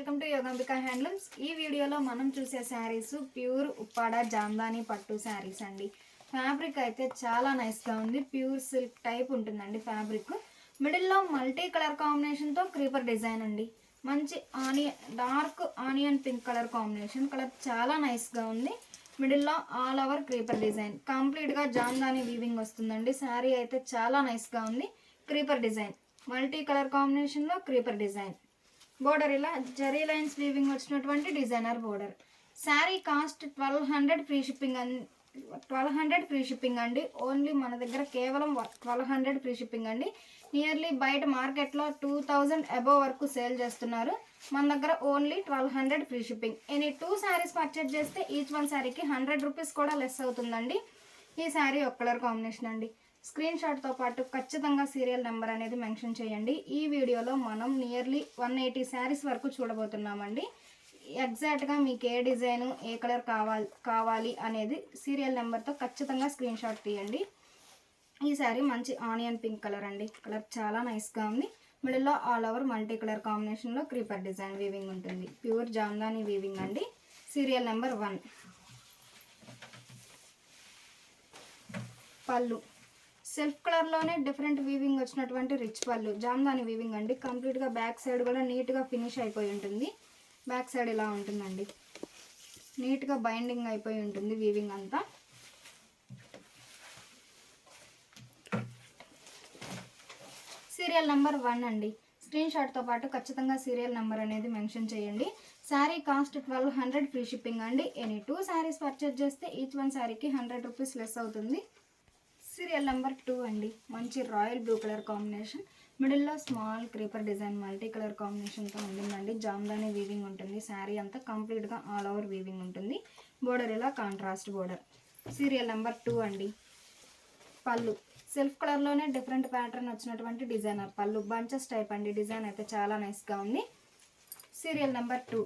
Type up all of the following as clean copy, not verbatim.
Welcome to Yogambika handlooms. ఈ వీడియోలో మనం చూసే శారీస్ ప్యూర్ ఉప్పాడ జామ్దాని పట్టు శారీస్ అండి. ఫ్యాబ్రిక్ అయితే చాలా నైస్గా ఉంది. ప్యూర్ సిల్క్ టైప్ ఉంటుందండి ఫ్యాబ్రిక్. మిడిల్లో మల్టీ కలర్ కాంబినేషన్తో క్రీపర్ డిజైన్ అండి. మంచి dark onion pink colour combination. Colour చాలా నైస్గా ఉంది. మిడిల్లో ఆల్ ఓవర్ క్రీపర్ డిజైన్. కంప్లీట్గా జామ్దాని వీవింగ్ వస్తుందండి. శారీ అయితే చాలా నైస్గా ఉంది. క్రీపర్ డిజైన్ మల్టీ కలర్ కాంబినేషన్లో క్రీపర్ డిజైన్. బోర్డర్ ఇలా జరీ లైన్స్ వీవింగ్ వచ్చినటువంటి designer border. Sari cost 1200 free shipping 1200 free shipping అండి. ఓన్లీ మన దగ్గర కేవలం 1200 ఫ్రీ షిప్పింగ్ అండి. నియర్లీ బయట మార్కెట్లో 2000 అబోవ్ వరకు సేల్ చేస్తున్నారు. మన దగ్గర only 1200 free shipping. Any 2 saris purchase చేస్తే ఈచ్ వన్ శారీకి 100 రూపీస్ కూడా లెస్ అవుతుందండి. ఈ శారీ ఒక కలర్ కాంబినేషన్ అండి. స్క్రీన్ షాట్తో పాటు ఖచ్చితంగా సీరియల్ నెంబర్ అనేది మెన్షన్ చేయండి. ఈ వీడియోలో మనం నియర్లీ 180 శారీస్ వరకు చూడబోతున్నామండి. ఎగ్జాక్ట్గా మీకు ఏ డిజైను ఏ కలర్ కావాలి అనేది సీరియల్ నెంబర్తో ఖచ్చితంగా స్క్రీన్ షాట్ తీయండి. ఈ శారీ మంచి ఆనియన్ పింక్ కలర్ అండి. కలర్ చాలా నైస్గా ఉంది. మిడిల్లో ఆల్ ఓవర్ మల్టీ కలర్ కాంబినేషన్లో క్రీపర్ డిజైన్ వీవింగ్ ఉంటుంది. ప్యూర్ జామ్దాని వీవింగ్ అండి. Serial number 1. పళ్ళు సెల్ఫ్ కలర్లోనే డిఫరెంట్ వీవింగ్ వచ్చినటువంటి రిచ్ పళ్ళు. జామ్దాని వీవింగ్ అండి. కంప్లీట్గా బ్యాక్ సైడ్ కూడా నీట్గా ఫినిష్ అయిపోయి ఉంటుంది. బ్యాక్ సైడ్ ఇలా ఉంటుందండి. నీట్గా బైండింగ్ అయిపోయి ఉంటుంది వీవింగ్ అంతా. సీరియల్ నెంబర్ 1 అండి. స్క్రీన్ షాట్తో పాటు ఖచ్చితంగా సీరియల్ నెంబర్ అనేది మెన్షన్ చేయండి. శారీ కాస్ట్ 1200 ఫ్రీ షిప్పింగ్ అండి. ఎనీ 2 శారీస్ పర్చేజ్ చేస్తే ఈచ్ వన్ శారీకి 100 రూపీస్ లెస్ అవుతుంది. సీరియల్ నెంబర్ 2 అండి. మంచి రాయల్ బ్లూ కలర్ కాంబినేషన్. మిడిల్లో small creeper design multi colour కాంబినేషన్తో ఉంటుందండి. జామ్దాని వీవింగ్ ఉంటుంది. శారీ అంతా కంప్లీట్గా ఆల్ ఓవర్ వీవింగ్ ఉంటుంది. బోర్డర్ ఇలా కాంట్రాస్ట్ బోర్డర్. సీరియల్ నెంబర్ 2 అండి. పళ్ళు సెల్ఫ్ కలర్లోనే డిఫరెంట్ ప్యాటర్న్ వచ్చినటువంటి డిజైనర్ పళ్ళు. బంచెస్ టైప్ అండి. డిజైన్ అయితే చాలా నైస్గా ఉంది. Serial number 2.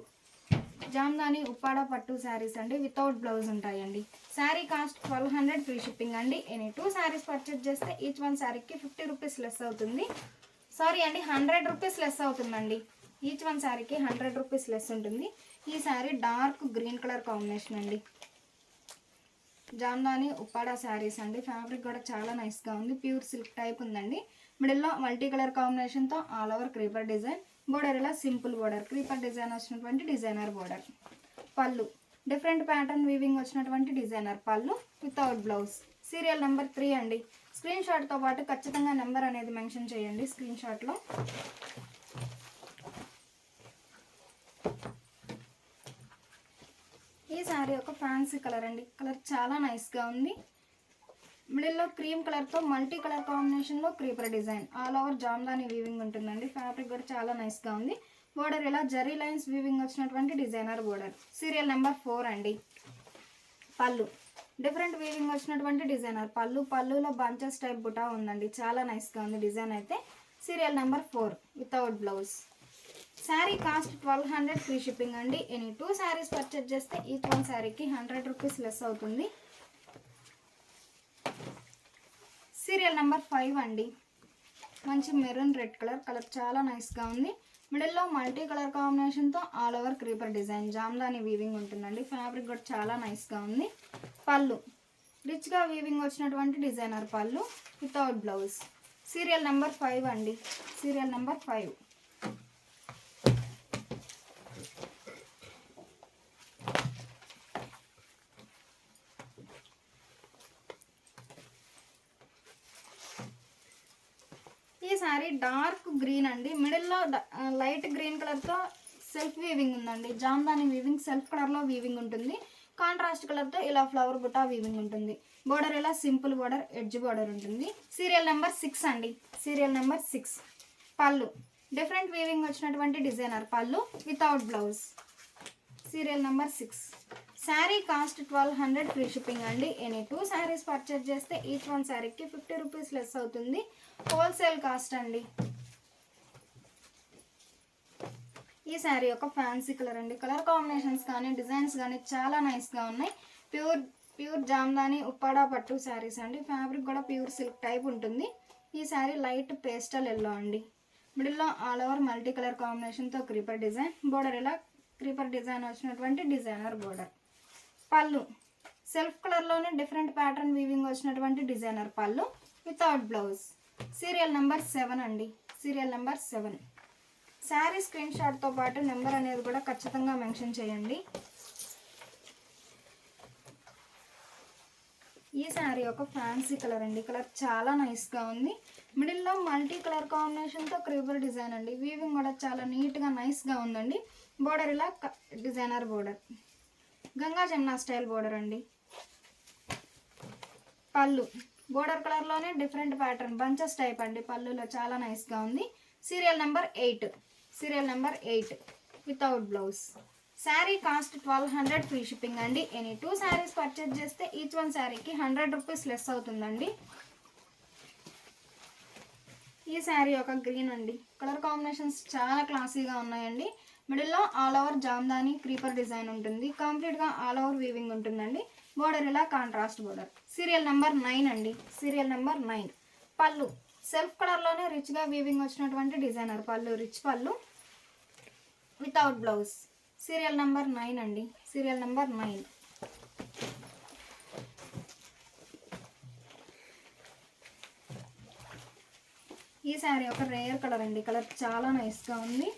జామ్దాని ఉప్పాడ పట్టు శారీస్ అండి. వితౌట్ బ్లౌజ్ ఉంటాయండి. శారీ కాస్ట్ 1200 ఫ్రీ షిప్పింగ్ అండి. ఎనీ 2 శారీస్ పర్చేజ్ చేస్తే ఈచ్ వన్ శారీకి 50 రూపీస్ లెస్ అవుతుంది. సారీ అండి, 100 రూపీస్ లెస్ అవుతుందండి. ఈచ్ వన్ శారీకి 100 రూపీస్ లెస్ ఉంటుంది. ఈ sari dark green colour combination అండి. జామ్దాని ఉప్పాడ శారీస్ అండి. ఫ్యాబ్రిక్ కూడా చాలా నైస్గా ఉంది. ప్యూర్ సిల్క్ టైప్ ఉందండి. మిడిల్లో మల్టీ కలర్ కాంబినేషన్తో all over creeper design. Border ఇలా సింపుల్ బోర్డర్. క్రీపర్ డిజైన్ వచ్చినటువంటి డిజైనర్ బోర్డర్. పళ్ళు డిఫరెంట్ ప్యాటర్న్ వీవింగ్ వచ్చినటువంటి డిజైనర్ పళ్ళు వితౌట్ బ్లౌజ్. సీరియల్ నెంబర్ 3 అండి. స్క్రీన్ షాట్తో పాటు ఖచ్చితంగా నెంబర్ అనేది మెన్షన్ చేయండి స్క్రీన్ షాట్లో. ఈ శారీ ఒక ఫ్యాన్సీ కలర్ అండి. కలర్ చాలా నైస్గా ఉంది. మిడిల్లో క్రీమ్ కలర్తో మల్టీ కలర్ కాంబినేషన్లో creeper design. All over Jamdani weaving ఉంటుందండి. ఫ్యాబ్రిక్ కూడా చాలా నైస్గా ఉంది. బోర్డర్ ఇలా జరీ లైన్స్ వీవింగ్ వచ్చినటువంటి డిజైనర్ బోర్డర్. సీరియల్ నెంబర్ 4 అండి. పళ్ళు డిఫరెంట్ వీవింగ్ వచ్చినటువంటి డిజైనర్ పళ్ళు. పళ్ళులో బంచెస్ టైప్ బుటా ఉందండి. చాలా నైస్గా ఉంది డిజైన్ అయితే. Serial number 4 without blouse. Sari cost 1200 free shipping అండి. ఎనీ 2 శారీస్ పర్చేజ్ చేస్తే ఈచ్ వన్ శారీకి 100 రూపీస్ లెస్ అవుతుంది. సీరియల్ నెంబర్ 5 అండి. మంచి మెరూన్ రెడ్ కలర్. కలర్ చాలా నైస్గా ఉంది. మిడిల్లో మల్టీ కలర్ కాంబినేషన్తో all over creeper design. Jamdani weaving ఉంటుందండి. ఫ్యాబ్రిక్ కూడా చాలా నైస్గా ఉంది. పళ్ళు రిచ్గా వీవింగ్ వచ్చినటువంటి డిజైనర్ పళ్ళు వితౌట్ బ్లౌజ్. సీరియల్ నెంబర్ 5 అండి. Serial number 5. ఈ శారీ డార్క్ గ్రీన్ అండి. మిడిల్లో లైట్ గ్రీన్ కలర్తో సెల్ఫ్ వీవింగ్ ఉందండి. జామ్దాని వీవింగ్ సెల్ఫ్ కలర్లో వీవింగ్ ఉంటుంది. కాంట్రాస్ట్ కలర్తో ఇలా ఫ్లవర్ బుటా వీవింగ్ ఉంటుంది. బోర్డర్ ఇలా సింపుల్ బోర్డర్ ఎడ్జ్ బోర్డర్ ఉంటుంది. సీరియల్ నెంబర్ 6 అండి. Serial number 6. పళ్ళు డిఫరెంట్ వీవింగ్ వచ్చినటువంటి డిజైనర్ పళ్ళు without blouse. Serial number 6. Sari cost 1200 free shipping అండి. ఎనీ 2 శారీస్ పర్చేజ్ చేస్తే ఈచ్ వన్ శారీకి 50 రూపీస్ లెస్ అవుతుంది. హోల్సేల్ కాస్ట్ అండి. ఈ శారీ ఒక ఫ్యాన్సీ కలర్ అండి. కలర్ కాంబినేషన్స్ కానీ డిజైన్స్ కానీ చాలా నైస్గా ఉన్నాయి. ప్యూర్ జామ్దాని ఉప్పాడ పట్టు శారీస్ అండి. ఫ్యాబ్రిక్ కూడా ప్యూర్ సిల్క్ టైప్ ఉంటుంది. ఈ శారీ లైట్ పేస్టల్ ఎల్లో అండి. మిడిల్లో ఆల్ ఓవర్ మల్టీ కలర్ కాంబినేషన్తో క్రీపర్ డిజైన్, బోర్డర్ ఇలా క్రీపర్ డిజైన్ వచ్చినటువంటి డిజైనర్ బోర్డర్. పళ్ళు సెల్ఫ్ కలర్లోనే డిఫరెంట్ ప్యాటర్న్ వీవింగ్ వచ్చినటువంటి డిజైనర్ పళ్ళు వితౌట్ బ్లౌజ్. సీరియల్ నెంబర్ 7 అండి, సీరియల్ నెంబర్ 7. శారీ స్క్రీన్ షాట్తో పాటు నెంబర్ అనేది కూడా ఖచ్చితంగా మెన్షన్ చేయండి. ఈ శారీ ఒక ఫ్యాన్సీ కలర్ అండి, కలర్ చాలా నైస్గా ఉంది. మిడిల్లో మల్టీ కలర్ కాంబినేషన్తో క్రీపర్ డిజైన్ అండి, వీవింగ్ కూడా చాలా నీట్గా నైస్గా ఉందండి. బోర్డర్ ఇలా designer border, Ganga Jamuna style border అండి. పళ్ళు బోర్డర్ కలర్లోనే డిఫరెంట్ ప్యాటర్న్ బంచెస్ టైప్ అండి, పళ్ళులో చాలా నైస్గా ఉంది. Serial number 8, serial number 8 without blouse. Sari cost 1200 free shipping అండి. ఎనీ 2 శారీస్ పర్చేజ్ చేస్తే ఈచ్ వన్ శారీకి 100 రూపీస్ లెస్ అవుతుందండి. ఈ శారీ ఒక గ్రీన్ అండి, కలర్ కాంబినేషన్స్ చాలా క్లాసీగా ఉన్నాయండి. మిడిల్లో all over jamdani creeper design ఉంటుంది, కంప్లీట్గా ఆల్ ఓవర్ వీవింగ్ ఉంటుందండి. బోర్డర్ ఇలా కాంట్రాస్ట్ బోర్డర్. సీరియల్ నెంబర్ 9 అండి, సీరియల్ నెంబర్ 9. పళ్ళు సెల్ఫ్ కలర్లోనే రిచ్గా వీవింగ్ వచ్చినటువంటి డిజైనర్ పళ్ళు, రిచ్ పళ్ళు వితౌట్ బ్లౌజ్. సీరియల్ నెంబర్ 9 అండి, సీరియల్ నెంబర్ 9. ఈ శారీ ఒక రేర్ కలర్ అండి, కలర్ చాలా నైస్గా ఉంది.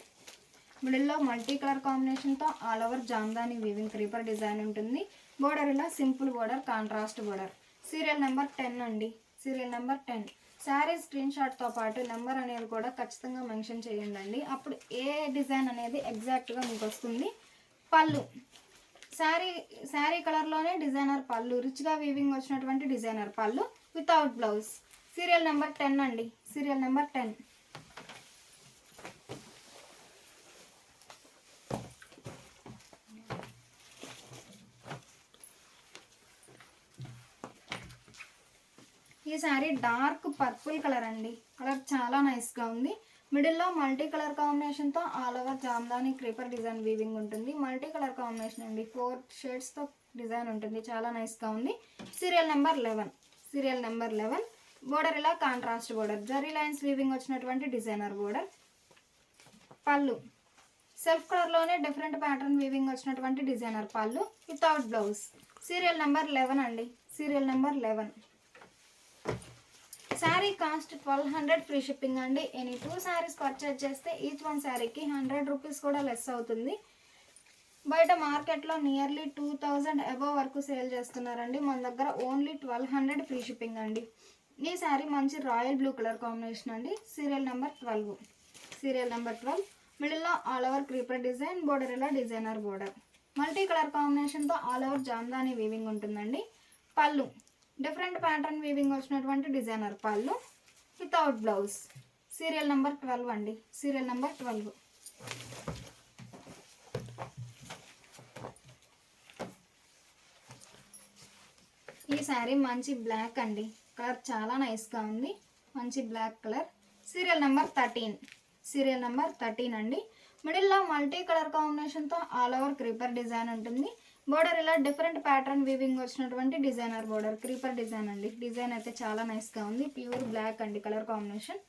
మిడిల్లో మల్టీ కలర్ కాంబినేషన్తో all over Jamdani weaving creeper design ఉంటుంది. బోర్డర్ ఇలా simple border, contrast border. Serial number 10 అండి, సీరియల్ నెంబర్ 10. శారీ స్క్రీన్ షాట్తో పాటు నెంబర్ అనేది కూడా ఖచ్చితంగా మెన్షన్ చేయండి, అప్పుడు ఏ డిజైన్ అనేది ఎగ్జాక్ట్గా మీకు వస్తుంది. పళ్ళు శారీ కలర్లోనే డిజైనర్ పళ్ళు, రిచ్గా వీవింగ్ వచ్చినటువంటి డిజైనర్ పళ్ళు వితౌట్ బ్లౌజ్. సీరియల్ నెంబర్ 10 అండి, సీరియల్ నెంబర్ 10. ఈ శారీ డార్క్ పర్పుల్ కలర్ అండి, కలర్ చాలా నైస్గా ఉంది. మిడిల్లో మల్టీ కలర్ కాంబినేషన్తో all over jamdani creeper design weaving ఉంటుంది. మల్టీ కలర్ కాంబినేషన్ అండి, 4 షేడ్స్తో డిజైన్ ఉంటుంది, చాలా నైస్గా ఉంది. Serial number 11, serial number 11. Border ఇలా contrast border, zari lines weaving వచ్చినటువంటి డిజైనర్ బోర్డర్. పళ్ళు సెల్ఫ్ కలర్లోనే డిఫరెంట్ ప్యాటర్న్ వీవింగ్ వచ్చినటువంటి డిజైనర్ పళ్ళు వితౌట్ బ్లౌజ్. సీరియల్ నెంబర్ 11 అండి, serial number 11. Sari cost 1200 free shipping అండి. ఎనీ 2 శారీస్ పర్చేజ్ చేస్తే ఈచ్ వన్ శారీకి 100 రూపీస్ కూడా లెస్ అవుతుంది. బయట మార్కెట్లో నియర్లీ 2000 అబోవ్ వరకు సేల్ చేస్తున్నారండి, మన దగ్గర ఓన్లీ 1200 ఫ్రీ షిప్పింగ్ అండి. ఈ శారీ మంచి రాయల్ బ్లూ కలర్ కాంబినేషన్ అండి. Serial number 12, serial number 12. మిడిల్లో all over creeper design, border ఇలా డిజైనర్ బోర్డర్. మల్టీ కలర్ కాంబినేషన్తో ఆల్ ఓవర్ జామ్దాని వీవింగ్ ఉంటుందండి. పళ్ళు డిఫరెంట్ ప్యాటర్న్ వీవింగ్ వచ్చినటువంటి డిజైనర్ పళ్ళు వితౌట్ బ్లౌజ్. సీరియల్ నెంబర్ 12 అండి, సీరియల్ నెంబర్ 12. ఈ శారీ మంచి బ్లాక్ అండి, కలర్ చాలా నైస్గా ఉంది, మంచి black colour. Serial number 13, serial number 13 అండి. మిడిల్లో మల్టీ కలర్ కాంబినేషన్తో ఆల్ ఓవర్ క్రీపర్ డిజైన్ ఉంటుంది. బోర్డర్ ఇలా డిఫరెంట్ ప్యాటర్న్ వీవింగ్ వచ్చినటువంటి డిజైనర్ బోర్డర్, క్రీపర్ డిజైన్ అండి. డిజైన్ అయితే చాలా నైస్గా ఉంది, ప్యూర్ బ్లాక్ అండి కలర్ కాంబినేషన్.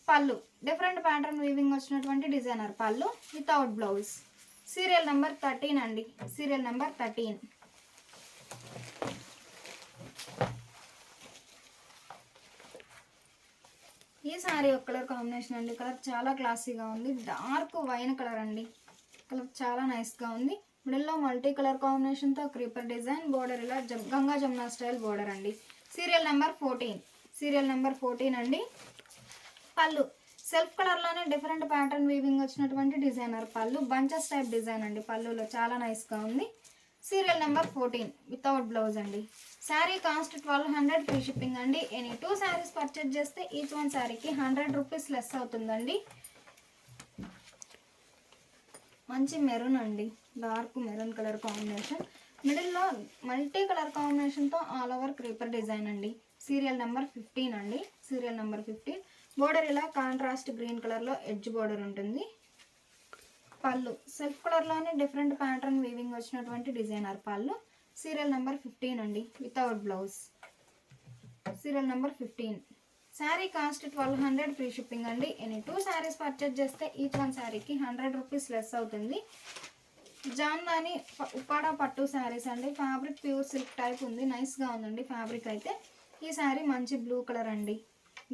పళ్ళు డిఫరెంట్ ప్యాటర్న్ వీవింగ్ వచ్చినటువంటి డిజైనర్ పళ్ళు వితౌట్ బ్లౌజ్. సీరియల్ నెంబర్ 13 అండి, సీరియల్ నెంబర్ 13. ఈ శారీ ఒక కలర్ కాంబినేషన్ అండి, కలర్ చాలా క్లాసీగా ఉంది, డార్క్ వైన్ కలర్ అండి, కలర్ చాలా నైస్గా ఉంది. మిడిల్లో మల్టీ కలర్ కాంబినేషన్తో క్రీపర్ డిజైన్, బోర్డర్ ఇలా గంగా జమున స్టైల్ బోర్డర్ అండి. సీరియల్ నెంబర్ 14, సీరియల్ నెంబర్ 14 అండి. పళ్ళు సెల్ఫ్ కలర్లోనే డిఫరెంట్ ప్యాటర్న్ వీవింగ్ వచ్చినటువంటి డిజైనర్ పళ్ళు, బంచెస్ టైప్ డిజైన్ అండి, పళ్ళులో చాలా నైస్గా ఉంది. సీరియల్ నెంబర్ 14 వితౌట్ బ్లౌజ్ అండి. శారీ కాస్ట్ 1200 ఫ్రీ షిప్పింగ్ అండి. ఎనీ 2 శారీస్ పర్చేజ్ చేస్తే ఈచ్ వన్ శారీకి 100 రూపీస్ లెస్ అవుతుందండి. మంచి మెరూన్ అండి, డార్క్ మెరూన్ కలర్ కాంబినేషన్. మిడిల్లో మల్టీ కలర్ కాంబినేషన్తో ఆల్ ఓవర్ క్రీపర్ డిజైన్ అండి. సీరియల్ నెంబర్ 15 అండి, సీరియల్ నెంబర్ 15. బోర్డర్ ఇలా కాంట్రాస్ట్ గ్రీన్ కలర్లో ఎడ్జ్ బోర్డర్ ఉంటుంది. పళ్ళు సెల్ఫ్ కలర్లోనే డిఫరెంట్ ప్యాటర్న్ వీవింగ్ వచ్చినటువంటి డిజైనర్ పళ్ళు. సీరియల్ నెంబర్ 15 అండి without blouse. Serial number 15, sari cost 1200 free shipping అండి. ఎనీ 2 శారీస్ పర్చేజ్ చేస్తే ఈచ్ వన్ శారీకి 100 రూపీస్ లెస్ అవుతుంది. జామ్దాని ఉప్పాడ పట్టు శారీస్ అండి. ఫ్యాబ్రిక్ ప్యూర్ సిల్క్ టైప్ ఉంది, నైస్గా ఉందండి ఫ్యాబ్రిక్ అయితే. ఈ శారీ మంచి బ్లూ కలర్ అండి.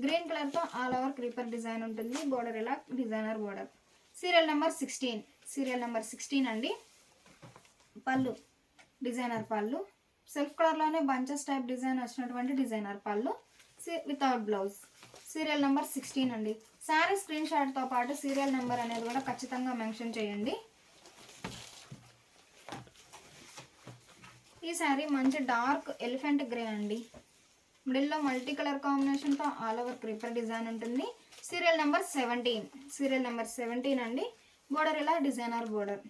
గ్రీన్ కలర్తో ఆల్ ఓవర్ క్రీపర్ డిజైన్ ఉంటుంది. బోర్డర్ ఇలా డిజైనర్ బోర్డర్. సీరియల్ నెంబర్ 16 అండి. పళ్ళు డిజైనర్ పళ్ళు, సెల్ఫ్ కలర్లోనే బంచెస్ టైప్ డిజైన్ వచ్చినటువంటి డిజైనర్ పళ్ళు వితౌట్ బ్లౌజ్. సీరియల్ నెంబర్ 16 అండి. శారీ స్క్రీన్ షాట్తో పాటు సీరియల్ నెంబర్ అనేది కూడా ఖచ్చితంగా మెన్షన్ చేయండి. ఈ శారీ మంచి డార్క్ ఎలిఫెంట్ గ్రే అండి. మిడిల్లో మల్టీ కలర్ కాంబినేషన్తో ఆల్ ఓవర్ క్రీపర్ డిజైన్ ఉంటుంది. సీరియల్ నెంబర్ 17 అండి. బోర్డర్ ఇలా డిజైనర్ బోర్డర్.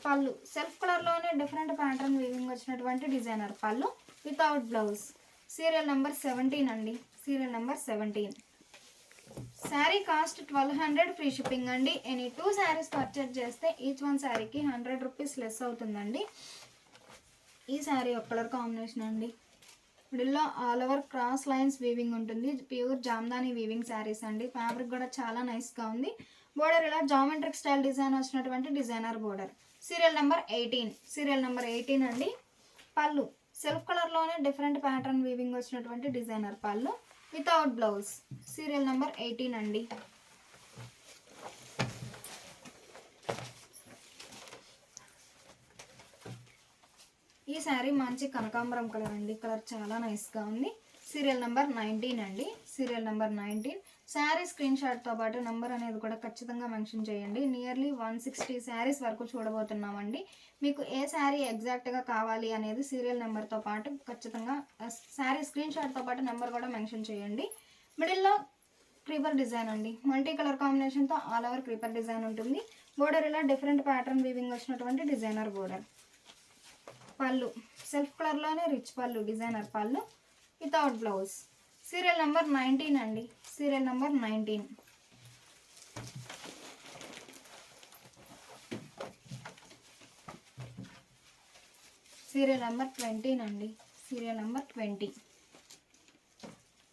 పళ్ళు సెల్ఫ్ కలర్లోనే డిఫరెంట్ ప్యాటర్న్ వీవింగ్ వచ్చినటువంటి డిజైనర్ పళ్ళు వితౌట్ బ్లౌజ్. సీరియల్ నెంబర్ 17 అండి. Serial number 17. Sari cost 1200 free shipping అండి. ఎనీ 2 శారీస్ పర్చేజ్ చేస్తే ఈచ్ వన్ శారీకి 100 రూపీస్ లెస్ అవుతుందండి. ఈ శారీ ఒక కలర్ కాంబినేషన్ అండి. మిడిల్లో all over cross lines weaving ఉంటుంది. ప్యూర్ జామ్దాని వీవింగ్ శారీస్ అండి. ఫ్యాబ్రిక్ కూడా చాలా నైస్గా ఉంది. బోర్డర్ ఇలా జామెట్రిక్ స్టైల్ డిజైన్ వచ్చినటువంటి డిజైనర్ బోర్డర్. సీరియల్ నెంబర్ 18 అండి. పళ్ళు సెల్ఫ్ కలర్లోనే డిఫరెంట్ ప్యాటర్న్ వీవింగ్ వచ్చినటువంటి డిజైనర్ పళ్ళు వితౌట్ బ్లౌజ్. సీరియల్ నెంబర్ 18 అండి. ఈ శారీ మంచి కనకాంబరం కలర్ అండి. కలర్ చాలా నైస్గా ఉంది. సీరియల్ నెంబర్ 19 అండి. Serial number 19. శారీ స్క్రీన్ షాట్తో పాటు నెంబర్ అనేది కూడా ఖచ్చితంగా మెన్షన్ చేయండి. నియర్లీ 160 శారీస్ వరకు చూడబోతున్నామండి. మీకు ఏ శారీ ఎగ్జాక్ట్గా కావాలి అనేది సీరియల్ నెంబర్తో పాటు ఖచ్చితంగా శారీ స్క్రీన్ షాట్తో పాటు నెంబర్ కూడా మెన్షన్ చేయండి. మిడిల్లో క్రీపర్ డిజైన్ అండి. మల్టీ కలర్ కాంబినేషన్తో ఆల్ ఓవర్ క్రీపర్ డిజైన్ ఉంటుంది. బోర్డర్ ఇలా డిఫరెంట్ ప్యాటర్న్ వీవింగ్ వచ్చినటువంటి డిజైనర్ బోర్డర్. పళ్ళు సెల్ఫ్ కలర్లోనే రిచ్ పళ్ళు డిజైనర్ పళ్ళు వితౌట్ బ్లౌజ్. సీరియల్ నెంబర్ 19 అండి. Serial number 19. సీరియల్ నెంబర్ 20 అండి. Serial number 20.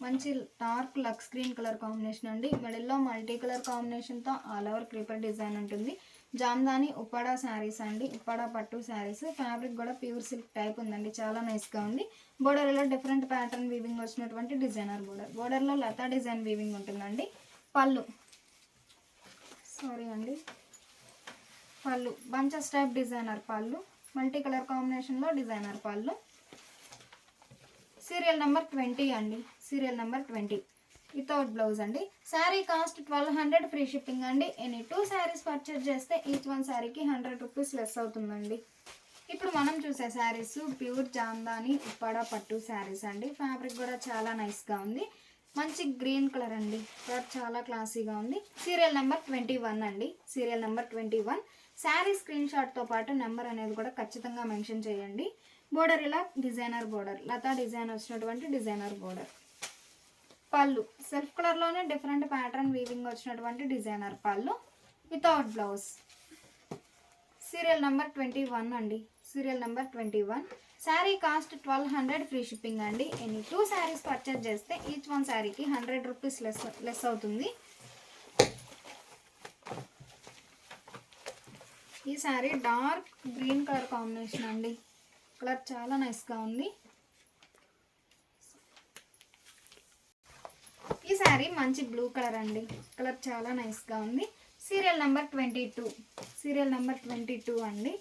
మంచి dark lux green colour combination అండి. మిడిల్లో మల్టీ కలర్ కాంబినేషన్తో ఆల్ ఓవర్ క్రీపర్ డిజైన్ ఉంటుంది. జామ్దాని ఉప్పాడ శారీస్ అండి. ఉప్పాడ పట్టు శారీస్. ఫ్యాబ్రిక్ కూడా ప్యూర్ సిల్క్ టైప్ ఉందండి, చాలా నైస్గా ఉంది. బోర్డర్లో డిఫరెంట్ ప్యాటర్న్ వీవింగ్ వచ్చినటువంటి డిజైనర్ బోర్డర్. బోర్డర్లో లతా డిజైన్ వీవింగ్ ఉంటుందండి. పళ్ళు బంచెస్ టైప్ డిజైనర్ పళ్ళు, మల్టీ కలర్ కాంబినేషన్లో డిజైనర్ పళ్ళు. సీరియల్ నెంబర్ 20 అండి. సీరియల్ నెంబర్ 20 వితౌట్ బ్లౌజ్ అండి. శారీ కాస్ట్ 1200 ఫ్రీ షిప్పింగ్ అండి. ఎనీ 2 శారీస్ పర్చేజ్ చేస్తే ఈచ్ వన్ శారీకి 100 రూపీస్ లెస్ అవుతుందండి. ఇప్పుడు మనం చూసే శారీస్ ప్యూర్ జామ్దాని ఉప్పాడ పట్టు శారీస్ అండి. ఫ్యాబ్రిక్ కూడా చాలా నైస్గా ఉంది. మంచి గ్రీన్ కలర్ అండి. కలర్ చాలా క్లాసీగా ఉంది. సీరియల్ నెంబర్ 21 అండి. Serial number 21. శారీ స్క్రీన్ షాట్తో పాటు నెంబర్ అనేది కూడా ఖచ్చితంగా మెన్షన్ చేయండి. బోర్డర్ ఇలా డిజైనర్ బోర్డర్, లతా డిజైన్ వచ్చినటువంటి డిజైనర్ బోర్డర్. పళ్ళు సెల్ఫ్ కలర్లోనే డిఫరెంట్ ప్యాటర్న్ వీవింగ్ వచ్చినటువంటి డిజైనర్ పళ్ళు వితౌట్ బ్లౌజ్. సీరియల్ నెంబర్ 21 అండి. Serial number 21. Sari cost 1200 free shipping అండి. ఎనీ 2 శారీస్ పర్చేజ్ చేస్తే ఈచ్ వన్ శారీకి 100 రూపీస్ లెస్ అవుతుంది. ఈ sari dark green colour combination అండి. కలర్ చాలా నైస్గా ఉంది. ఈ శారీ మంచి బ్లూ కలర్ అండి. కలర్ చాలా నైస్గా ఉంది. Serial number 22. సీరియల్ నెంబర్ 22 అండి.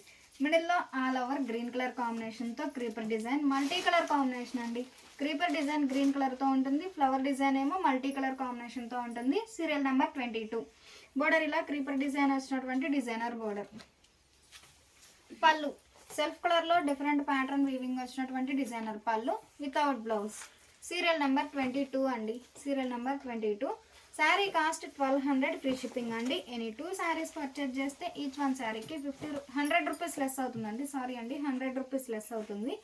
మిడిల్లో ఆల్ ఓవర్ గ్రీన్ కలర్ కాంబినేషన్తో creeper design, multi colour combination అండి. క్రీపర్ డిజైన్ గ్రీన్ కలర్తో ఉంటుంది. ఫ్లవర్ డిజైన్ ఏమో మల్టీ కలర్ కాంబినేషన్తో ఉంటుంది. Serial number 22. బోర్డర్ ఇలా క్రీపర్ డిజైన్ వచ్చినటువంటి డిజైనర్ బోర్డర్. పళ్ళు సెల్ఫ్ కలర్లో డిఫరెంట్ ప్యాటర్న్ వీవింగ్ వచ్చినటువంటి డిజైనర్ పళ్ళు వితౌట్ బ్లౌజ్. సీరియల్ నెంబర్ 22 అండి. Serial number 22. Sari cost 1200 free shipping అండి. ఎనీ 2 శారీస్ పర్చేజ్ చేస్తే ఈచ్ వన్ శారీకి 100 రూపీస్ లెస్ అవుతుందండి. 100 రూపీస్ లెస్ అవుతుంది.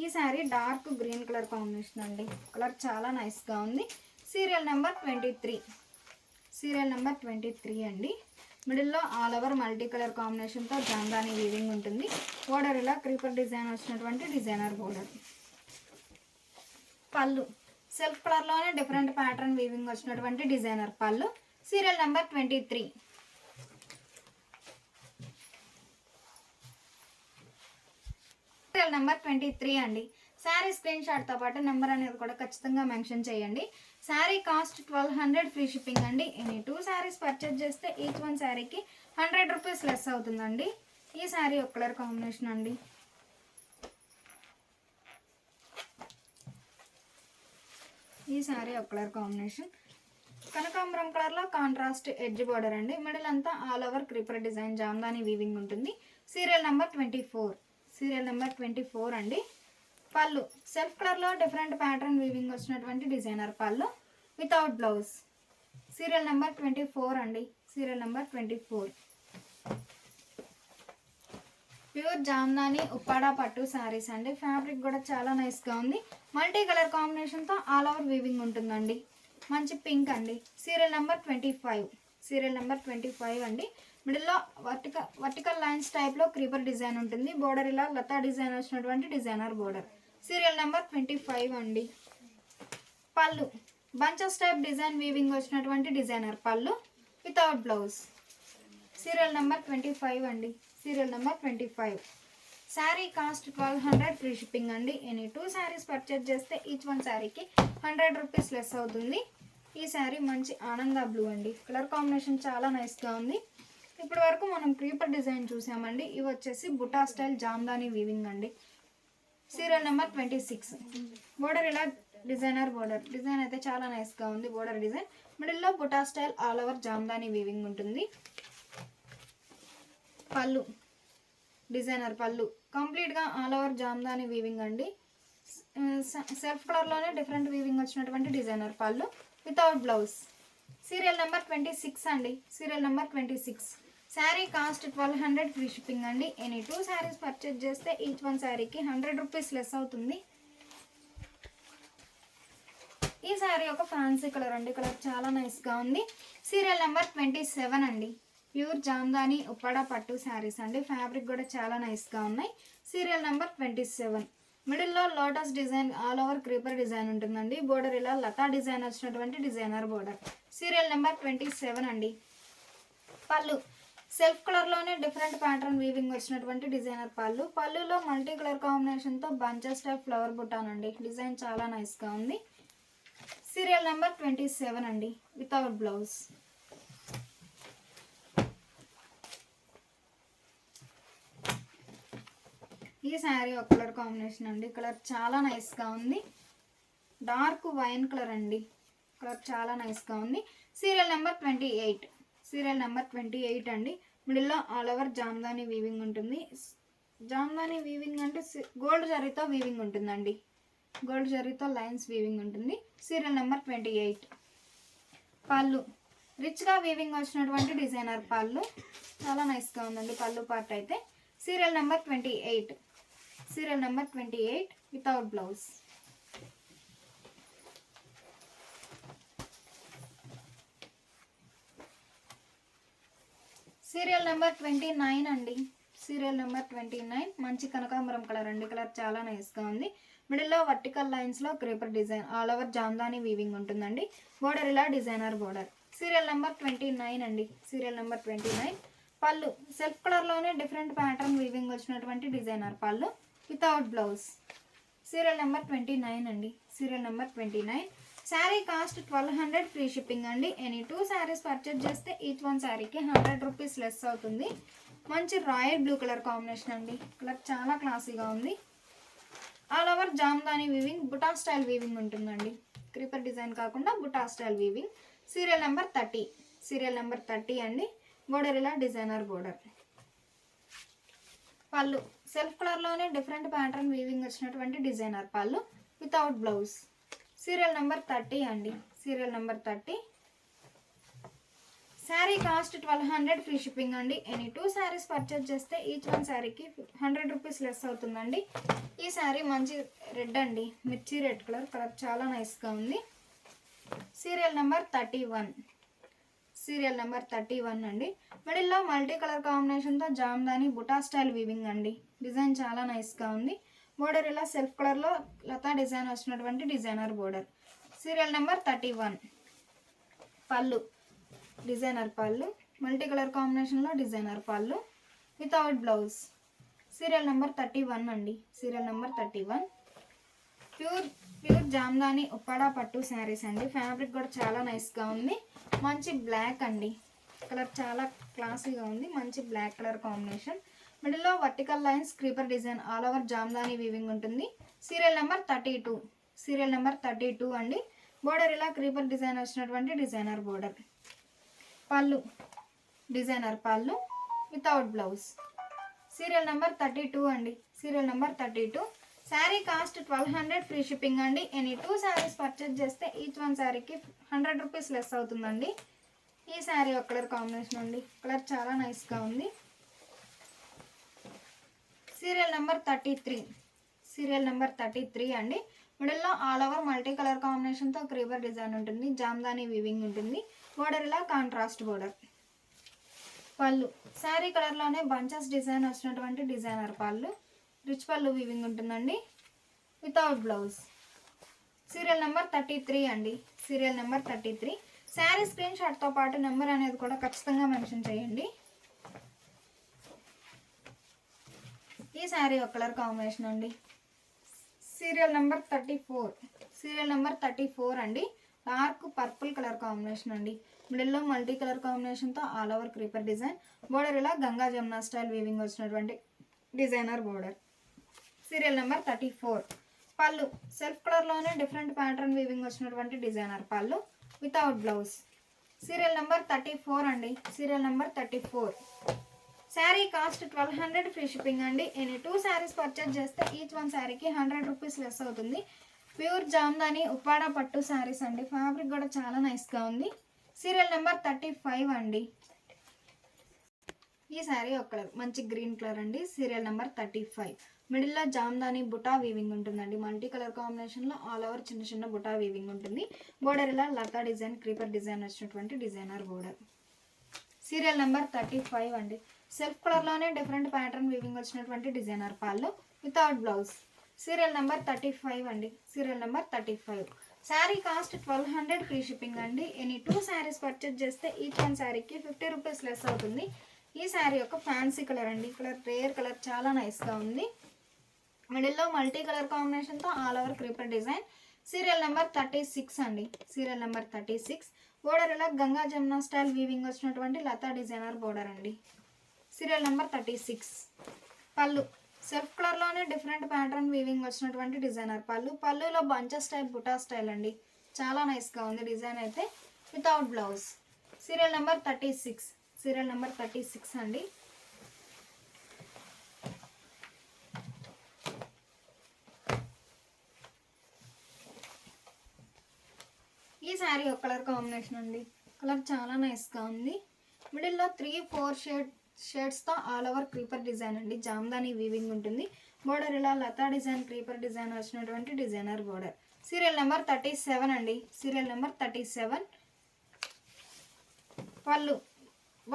ఈ sari dark green colour combination అండి. కలర్ చాలా నైస్గా ఉంది. Serial number 23. సీరియల్ నెంబర్ 23 అండి. మిడిల్లో ఆల్ ఓవర్ మల్టీ కలర్ కాంబినేషన్తో జామ్దాని వీవింగ్ ఉంటుంది. బోర్డర్ ఇలా క్రీపర్ డిజైన్ వచ్చినటువంటి డిజైనర్ బోర్డర్. పళ్ళు సెల్ఫ్ కలర్లోనే డిఫరెంట్ ప్యాటర్న్ వీవింగ్ వచ్చినటువంటి designer pallu. Serial number 23. Serial number 23 అండి. శారీ స్క్రీన్ షాట్తో పాటు నెంబర్ అనేది కూడా ఖచ్చితంగా మెన్షన్ చేయండి. శారీ కాస్ట్ 1200 ఫ్రీ షిప్పింగ్ అండి. ఎనీ 2 శారీస్ పర్చేజ్ చేస్తే ఈచ్ వన్ శారీకి 100 రూపీస్ లెస్ అవుతుందండి. ఈ శారీ ఒక కలర్ కాంబినేషన్ అండి. ఈ శారీ ఒక కలర్ కాంబినేషన్ కనకాంబరం కలర్లో కాంట్రాస్ట్ ఎడ్జ్ బార్డర్ అండి. మిడిల్ అంతా all over creeper design Jamdani weaving ఉంటుంది. Serial number 24. సీరియల్ నెంబర్ 24 అండి. పళ్ళు సెల్ఫ్ కలర్లో డిఫరెంట్ ప్యాటర్న్ వీవింగ్ వచ్చినటువంటి డిజైనర్ పళ్ళు వితౌట్ బ్లౌజ్. సీరియల్ నెంబర్ 24 అండి. Serial number 24. Pure jamdani Uppada పట్టు శారీస్ అండి. ఫ్యాబ్రిక్ కూడా చాలా నైస్గా ఉంది. మల్టీ కలర్ కాంబినేషన్తో ఆల్ ఓవర్ వీవింగ్ ఉంటుందండి. మంచి పింక్ అండి. Serial number 25. సీరియల్ నెంబర్ 25 అండి. మిడిల్లో వర్టికల్ లైన్స్ టైప్లో క్రీపర్ డిజైన్ ఉంటుంది. బోర్డర్ ఇలా లతా డిజైన్ వచ్చినటువంటి డిజైనర్ బోర్డర్. సీరియల్ నెంబర్ 25 అండి. పళ్ళు బంచెస్ టైప్ డిజైన్ వీవింగ్ వచ్చినటువంటి డిజైనర్ పళ్ళు వితౌట్ బ్లౌజ్. సీరియల్ నెంబర్ 25 అండి. Serial number 25. Sari cost 1200 free shipping అండి. ఎనీ 2 శారీస్ పర్చేజ్ చేస్తే ఈచ్ వన్ శారీకి 100 రూపీస్ లెస్ అవుతుంది. ఈ శారీ మంచి ఆనంద బ్లూ అండి. కలర్ కాంబినేషన్ చాలా నైస్గా ఉంది. ఇప్పటి వరకు మనం క్రీపర్ డిజైన్ చూసామండి. ఇవి వచ్చేసి బుటా స్టైల్ జామ్దాని వీవింగ్ అండి. Serial number 26. బోర్డర్ ఇలా డిజైనర్ బోర్డర్ డిజైన్ అయితే చాలా నైస్గా ఉంది. బోర్డర్ డిజైన్ మిడిల్లో buta style all over Jamdani weaving ఉంటుంది. పళ్ళు డిజైనర్ పళ్ళు కంప్లీట్గా ఆల్ ఓవర్ జామ్దాని వీవింగ్ అండి. సెల్ఫ్ కలర్లోనే డిఫరెంట్ వీవింగ్ వచ్చినటువంటి డిజైనర్ పళ్ళు వితౌట్ బ్లౌజ్. సీరియల్ నెంబర్ 26 అండి. Serial number 26. Sari cost 1200 free shipping అండి. ఎనీ 2 శారీస్ పర్చేజ్ చేస్తే ఈచ్ వన్ శారీకి 100 రూపీస్ లెస్ అవుతుంది. ఈ శారీ ఒక ఫ్యాన్సీ కలర్ అండి. కలర్ చాలా నైస్గా ఉంది. సీరియల్ నెంబర్ 27 అండి. ప్యూర్ జామ్దాని ఉప్పాడా పట్టు శారీస్ అండి. ఫ్యాబ్రిక్ కూడా చాలా నైస్గా ఉన్నాయి. Serial number 27. మిడిల్లో lotus design all over creeper design ఉంటుందండి. బోర్డర్ ఇలా లతా డిజైన్ వచ్చినటువంటి డిజైనర్ బోర్డర్. సీరియల్ నెంబర్ 27 అండి. పళ్ళు సెల్ఫ్ కలర్లోనే డిఫరెంట్ ప్యాటర్న్ వీవింగ్ వచ్చినటువంటి డిజైనర్ పళ్ళు. పళ్ళులో మల్టీ కలర్ కాంబినేషన్తో బంచెస్ టైప్ ఫ్లవర్ బుటాన్ అండి. డిజైన్ చాలా నైస్గా ఉంది. సీరియల్ నెంబర్ 27 అండి. Without blouse. ఈ శారీ ఒక కలర్ కాంబినేషన్ అండి. కలర్ చాలా నైస్గా ఉంది. డార్క్ వైన్ కలర్ అండి. కలర్ చాలా నైస్గా ఉంది. Serial number 28. సీరియల్ నెంబర్ 28 అండి. మిడిల్లో ఆల్ ఓవర్ జామ్దాని వీవింగ్ ఉంటుంది. జామ్దాని వీవింగ్ అంటే గోల్డ్ జరీతో వీవింగ్ ఉంటుందండి. గోల్డ్ జరీతో లైన్స్ వీవింగ్ ఉంటుంది. Serial number 28. పళ్ళు రిచ్గా వీవింగ్ వచ్చినటువంటి డిజైనర్ పళ్ళు చాలా నైస్గా ఉందండి. పళ్ళు పార్ట్ అయితే. Serial number 28. Serial number 28 without blouse. Serial number 29 అండి. సీరియల్ నెంబర్ 29 మంచి కనకాంబరం కలర్ అండి. కలర్ చాలా నైస్గా ఉంది. మిడిల్లో వర్టికల్ లైన్స్లో creeper design all over Jamdani weaving ఉంటుందండి. బోర్డర్ ఇలా డిజైనర్ బోర్డర్. సీరియల్ నెంబర్ 29 అండి. Serial number 29. పళ్ళు సెల్ఫ్ కలర్లోనే డిఫరెంట్ ప్యాటర్న్ వీవింగ్ వచ్చినటువంటి డిజైనర్ పళ్ళు వితౌట్ బ్లౌజ్. సీరియల్ నెంబర్ 29 అండి. Serial number 29. Sari cost 1200 free shipping అండి. ఎనీ 2 శారీస్ పర్చేజ్ చేస్తే ఈచ్ వన్ శారీకి 100 రూపీస్ లెస్ అవుతుంది. మంచి రాయల్ బ్లూ కలర్ కాంబినేషన్ అండి. కలర్ చాలా క్లాసీగా ఉంది. All over Jamdani weaving buta style weaving ఉంటుందండి. క్రీపర్ డిజైన్ కాకుండా buta style weaving. Serial number 30. Serial number 30 అండి. బోర్డర్ ఇలా డిజైనర్ బోర్డర్. పళ్ళు సెల్ఫ్ కలర్లోనే డిఫరెంట్ ప్యాటర్న్ వీవింగ్ వచ్చినటువంటి డిజైనర్ పళ్ళు వితౌట్ బ్లౌజ్. సీరియల్ నెంబర్ 30 అండి. Serial number 30. Sari cost 1200 free shipping అండి. ఎనీ 2 శారీస్ పర్చేజ్ చేస్తే ఈచ్ వన్ శారీకి 100 రూపీస్ లెస్ అవుతుందండి. ఈ శారీ మంచి రెడ్ అండి. మిర్చి రెడ్ కలర్. కలర్ చాలా నైస్గా ఉంది. Serial number 31. సీరియల్ నెంబర్ 31 అండి. మిడిల్లో మల్టీ కలర్ కాంబినేషన్తో జామ్దాని బుటా స్టైల్ వీవింగ్ అండి. డిజైన్ చాలా నైస్గా ఉంది. బోర్డర్ ఇలా సెల్ఫ్ కలర్లో లతా డిజైన్ వచ్చినటువంటి డిజైనర్ బోర్డర్. Serial number 31. పళ్ళు డిజైనర్ పళ్ళు, మల్టీ కలర్ కాంబినేషన్లో డిజైనర్ పళ్ళు వితౌట్ బ్లౌజ్. సీరియల్ నెంబర్ 31 అండి. Serial number 31. Pure Jamdani Uppada పట్టు శారీస్ అండి. ఫ్యాబ్రిక్ కూడా చాలా నైస్గా ఉంది. మంచి బ్లాక్ అండి, కలర్ చాలా క్లాసీగా ఉంది. మంచి బ్లాక్ కలర్ కాంబినేషన్. మిడిల్లో vertical lines creeper design all over Jamdani weaving ఉంటుంది. Serial number 32. సీరియల్ నెంబర్ 32 అండి. బోర్డర్ ఇలా క్రీపర్ డిజైన్ వచ్చినటువంటి డిజైనర్ బోర్డర్. పళ్ళు డిజైనర్ పళ్ళు వితౌట్ బ్లౌజ్. సీరియల్ నెంబర్ 32 అండి. Serial number 32. Sari cost 1200 free shipping అండి. ఎనీ 2 శారీస్ పర్చేజ్ చేస్తే ఈచ్ వన్ శారీకి 100 రూపీస్ లెస్ అవుతుందండి. ఈ శారీ ఒక కలర్ కాంబినేషన్ అండి, కలర్ చాలా నైస్గా ఉంది. Serial number 33. సీరియల్ నెంబర్ 33 అండి. మిడిల్లో ఆల్ ఓవర్ మల్టీ కలర్ కాంబినేషన్తో క్రీపర్ డిజైన్ ఉంటుంది. జామ్దాని వీవింగ్ ఉంటుంది. బోర్డర్ ఇలా కాంట్రాస్ట్ బోర్డర్. పళ్ళు శారీ కలర్లోనే బంచెస్ డిజైన్ వచ్చినటువంటి డిజైనర్ పళ్ళు, రిచ్ పళ్ళు వీవింగ్ ఉంటుందండి వితౌట్ బ్లౌజ్. సీరియల్ నెంబర్ 33 అండి. Serial number 33. శారీ స్క్రీన్ షాట్తో పాటు నెంబర్ అనేది కూడా ఖచ్చితంగా మెన్షన్ చేయండి. ఈ శారీ ఒక కలర్ కాంబినేషన్ అండి. Serial number 34. సీరియల్ నెంబర్ 34 అండి. డార్క్ పర్పుల్ కలర్ కాంబినేషన్ అండి. మిడిల్లో మల్టీ కలర్ కాంబినేషన్తో all over creeper design. Border ఇలా గంగా జమున స్టైల్ వీవింగ్ వచ్చినటువంటి డిజైనర్ బోర్డర్. Serial number 34. పళ్ళు సెల్ఫ్ కలర్లోనే డిఫరెంట్ ప్యాటర్న్ వీవింగ్ వచ్చినటువంటి డిజైనర్ పళ్ళు వితౌట్ బ్లౌజ్. సీరియల్ నెంబర్ 34 అండి. Serial number 34. Sari cost 1200 free shipping అండి. ఎనీ 2 శారీస్ పర్చేజ్ చేస్తే ఈచ్ వన్ శారీకి 100 రూపీస్ లెస్ అవుతుంది. ప్యూర్ జామ్దాని ఉప్పాడ పట్టు శారీస్ అండి. ఫ్యాబ్రిక్ కూడా చాలా నైస్గా ఉంది. సీరియల్ నెంబర్ 35 అండి. ఈ శారీ ఒక కలర్ మంచి గ్రీన్ కలర్ అండి. Serial number 35. మిడిల్లో జామ్దాని బుటా వీవింగ్ ఉంటుందండి. మల్టీ కలర్ కాంబినేషన్లో ఆల్ ఓవర్ చిన్న చిన్న బుటా వీవింగ్ ఉంటుంది. బోర్డర్ ఇలా లతా డిజైన్ క్రీపర్ డిజైన్ వచ్చినటువంటి డిజైనర్ బోర్డర్. సీరియల్ నెంబర్ 35 అండి. సెల్ఫ్ కలర్లోనే డిఫరెంట్ ప్యాటర్న్ వీవింగ్ వచ్చినటువంటి designer pallu without blouse. Serial number 35 అండి. Serial number 35. Sari cost 1200 free shipping అండి. ఎనీ 2 శారీస్ పర్చేజ్ చేస్తే ఈచ్ వన్ శారీకి 50 రూపీస్ లెస్ అవుతుంది. ఈ శారీ యొక్క ఫ్యాన్సీ కలర్ అండి. కలర్ రేర్ కలర్ చాలా నైస్గా ఉంది. మిడిల్లో మల్టీ కలర్ కాంబినేషన్తో all over creeper design. Serial number 36 అండి. Serial number 36. బోర్డర్ ఇలా గంగా జమున స్టైల్ వీవింగ్ వచ్చినటువంటి లతా డిజైనర్ బోర్డర్ అండి. Serial number 36. పళ్ళు సెల్ఫ్ కలర్లోనే డిఫరెంట్ ప్యాటర్న్ వీవింగ్ వచ్చినటువంటి డిజైనర్ పళ్ళు. పళ్ళులో బంచెస్ టైప్ బుటా స్టైల్ అండి. చాలా నైస్గా ఉంది డిజైన్ అయితే without blouse. Serial number 36. Serial number 36 అండి. ఈ శారీ ఒక కలర్ కాంబినేషన్ అండి. కలర్ చాలా నైస్గా ఉంది. మిడిల్లో 3-4 షేడ్స్తో ఆల్ ఓవర్ క్రీపర్ డిజైన్ అండి. జామ్దాని వీవింగ్ ఉంటుంది. బోర్డర్ ఇలా లతా డిజైన్ క్రీపర్ డిజైన్ వచ్చినటువంటి డిజైనర్ బోర్డర్. సీరియల్ నెంబర్ 37 అండి. Serial number 37. పళ్ళు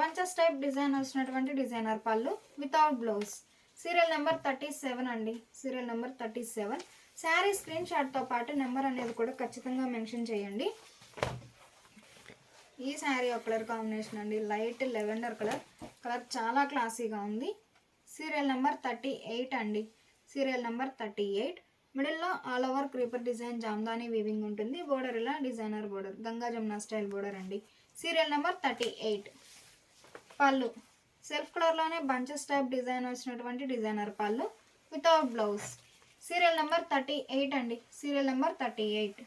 బంచెస్ టైప్ డిజైన్ వచ్చినటువంటి డిజైనర్ పళ్ళు వితౌట్ బ్లౌజ్. సీరియల్ నెంబర్ 37 అండి. Serial number 37. శారీ స్క్రీన్ షాట్తో పాటు నెంబర్ అనేది కూడా ఖచ్చితంగా మెన్షన్ చేయండి. ఈ శారీ ఒక కలర్ కాంబినేషన్ అండి. Light lavender colour. కలర్ చాలా క్లాసీగా ఉంది. సీరియల్ నెంబర్ 38 అండి. Serial number 38. మిడిల్లో all over creeper design Jamdani weaving ఉంటుంది. బోర్డర్ ఇలా designer border Ganga Jamuna style border అండి. Serial number 38. పళ్ళు సెల్ఫ్ కలర్లోనే బంచెస్ టైప్ డిజైన్ వచ్చినటువంటి డిజైనర్ పళ్ళు వితౌట్ బ్లౌజ్. సీరియల్ నెంబర్ 38 అండి. Serial number 38.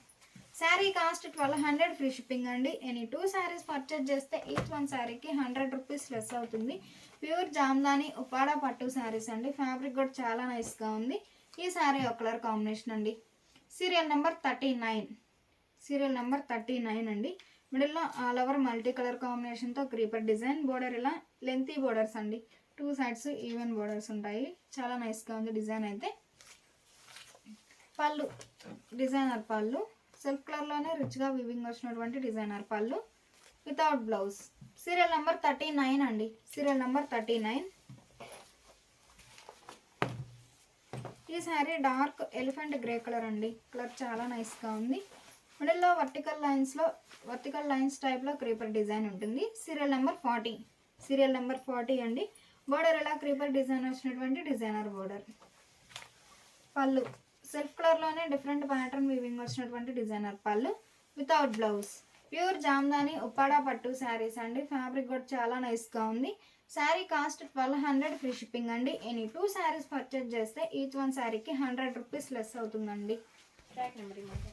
Sari cost 1200 free shipping అండి. ఎనీ 2 శారీస్ పర్చేజ్ చేస్తే ఈచ్ వన్ శారీకి 100 రూపీస్ లెస్ అవుతుంది. ప్యూర్ జామ్దాని ఉప్పాడ పట్టు శారీస్ అండి. ఫ్యాబ్రిక్ కూడా చాలా నైస్గా ఉంది. ఈ శారీ ఒక కలర్ కాంబినేషన్ అండి. Serial number 39. సీరియల్ నెంబర్ 39 అండి. మిడిల్లో ఆల్ ఓవర్ మల్టీ కలర్ కాంబినేషన్తో క్రీపర్ డిజైన్. బోర్డర్ ఇలా లెంతీ బోర్డర్స్ అండి. 2 సైడ్స్ ఈవెన్ బోర్డర్స్ ఉంటాయి. చాలా నైస్గా ఉంది డిజైన్ అయితే. పళ్ళు డిజైనర్ పళ్ళు. సెల్ఫ్ కలర్లోనే రిచ్గా వీవింగ్ వచ్చినటువంటి డిజైనర్ పళ్ళు వితౌట్ బ్లౌజ్. సీరియల్ నెంబర్ 39 అండి. Serial number 39. ఈ sari dark elephant grey colour అండి. కలర్ చాలా నైస్గా ఉంది. మిడిల్లో వర్టికల్ లైన్స్ టైప్లో క్రీపర్ డిజైన్ ఉంటుంది. సీరియల్ నెంబర్ 40 అండి. బోర్డర్ ఇలా క్రీపర్ డిజైన్ వచ్చినటువంటి డిజైనర్ బోర్డర్. పళ్ళు సెల్ఫ్ కలర్లోనే డిఫరెంట్ ప్యాటర్న్ వీవింగ్ వచ్చినటువంటి డిజైనర్ పళ్ళు without blouse. Pure jamdani Uppada పట్టు శారీస్ అండి. ఫ్యాబ్రిక్ కూడా చాలా నైస్గా ఉంది. శారీ కాస్ట్ 1200 ఫ్రీ షిప్పింగ్ అండి. ఎనీ 2 శారీస్ పర్చేజ్ చేస్తే ఈచ్ వన్ శారీకి 100 రూపీస్ లెస్ అవుతుందండి.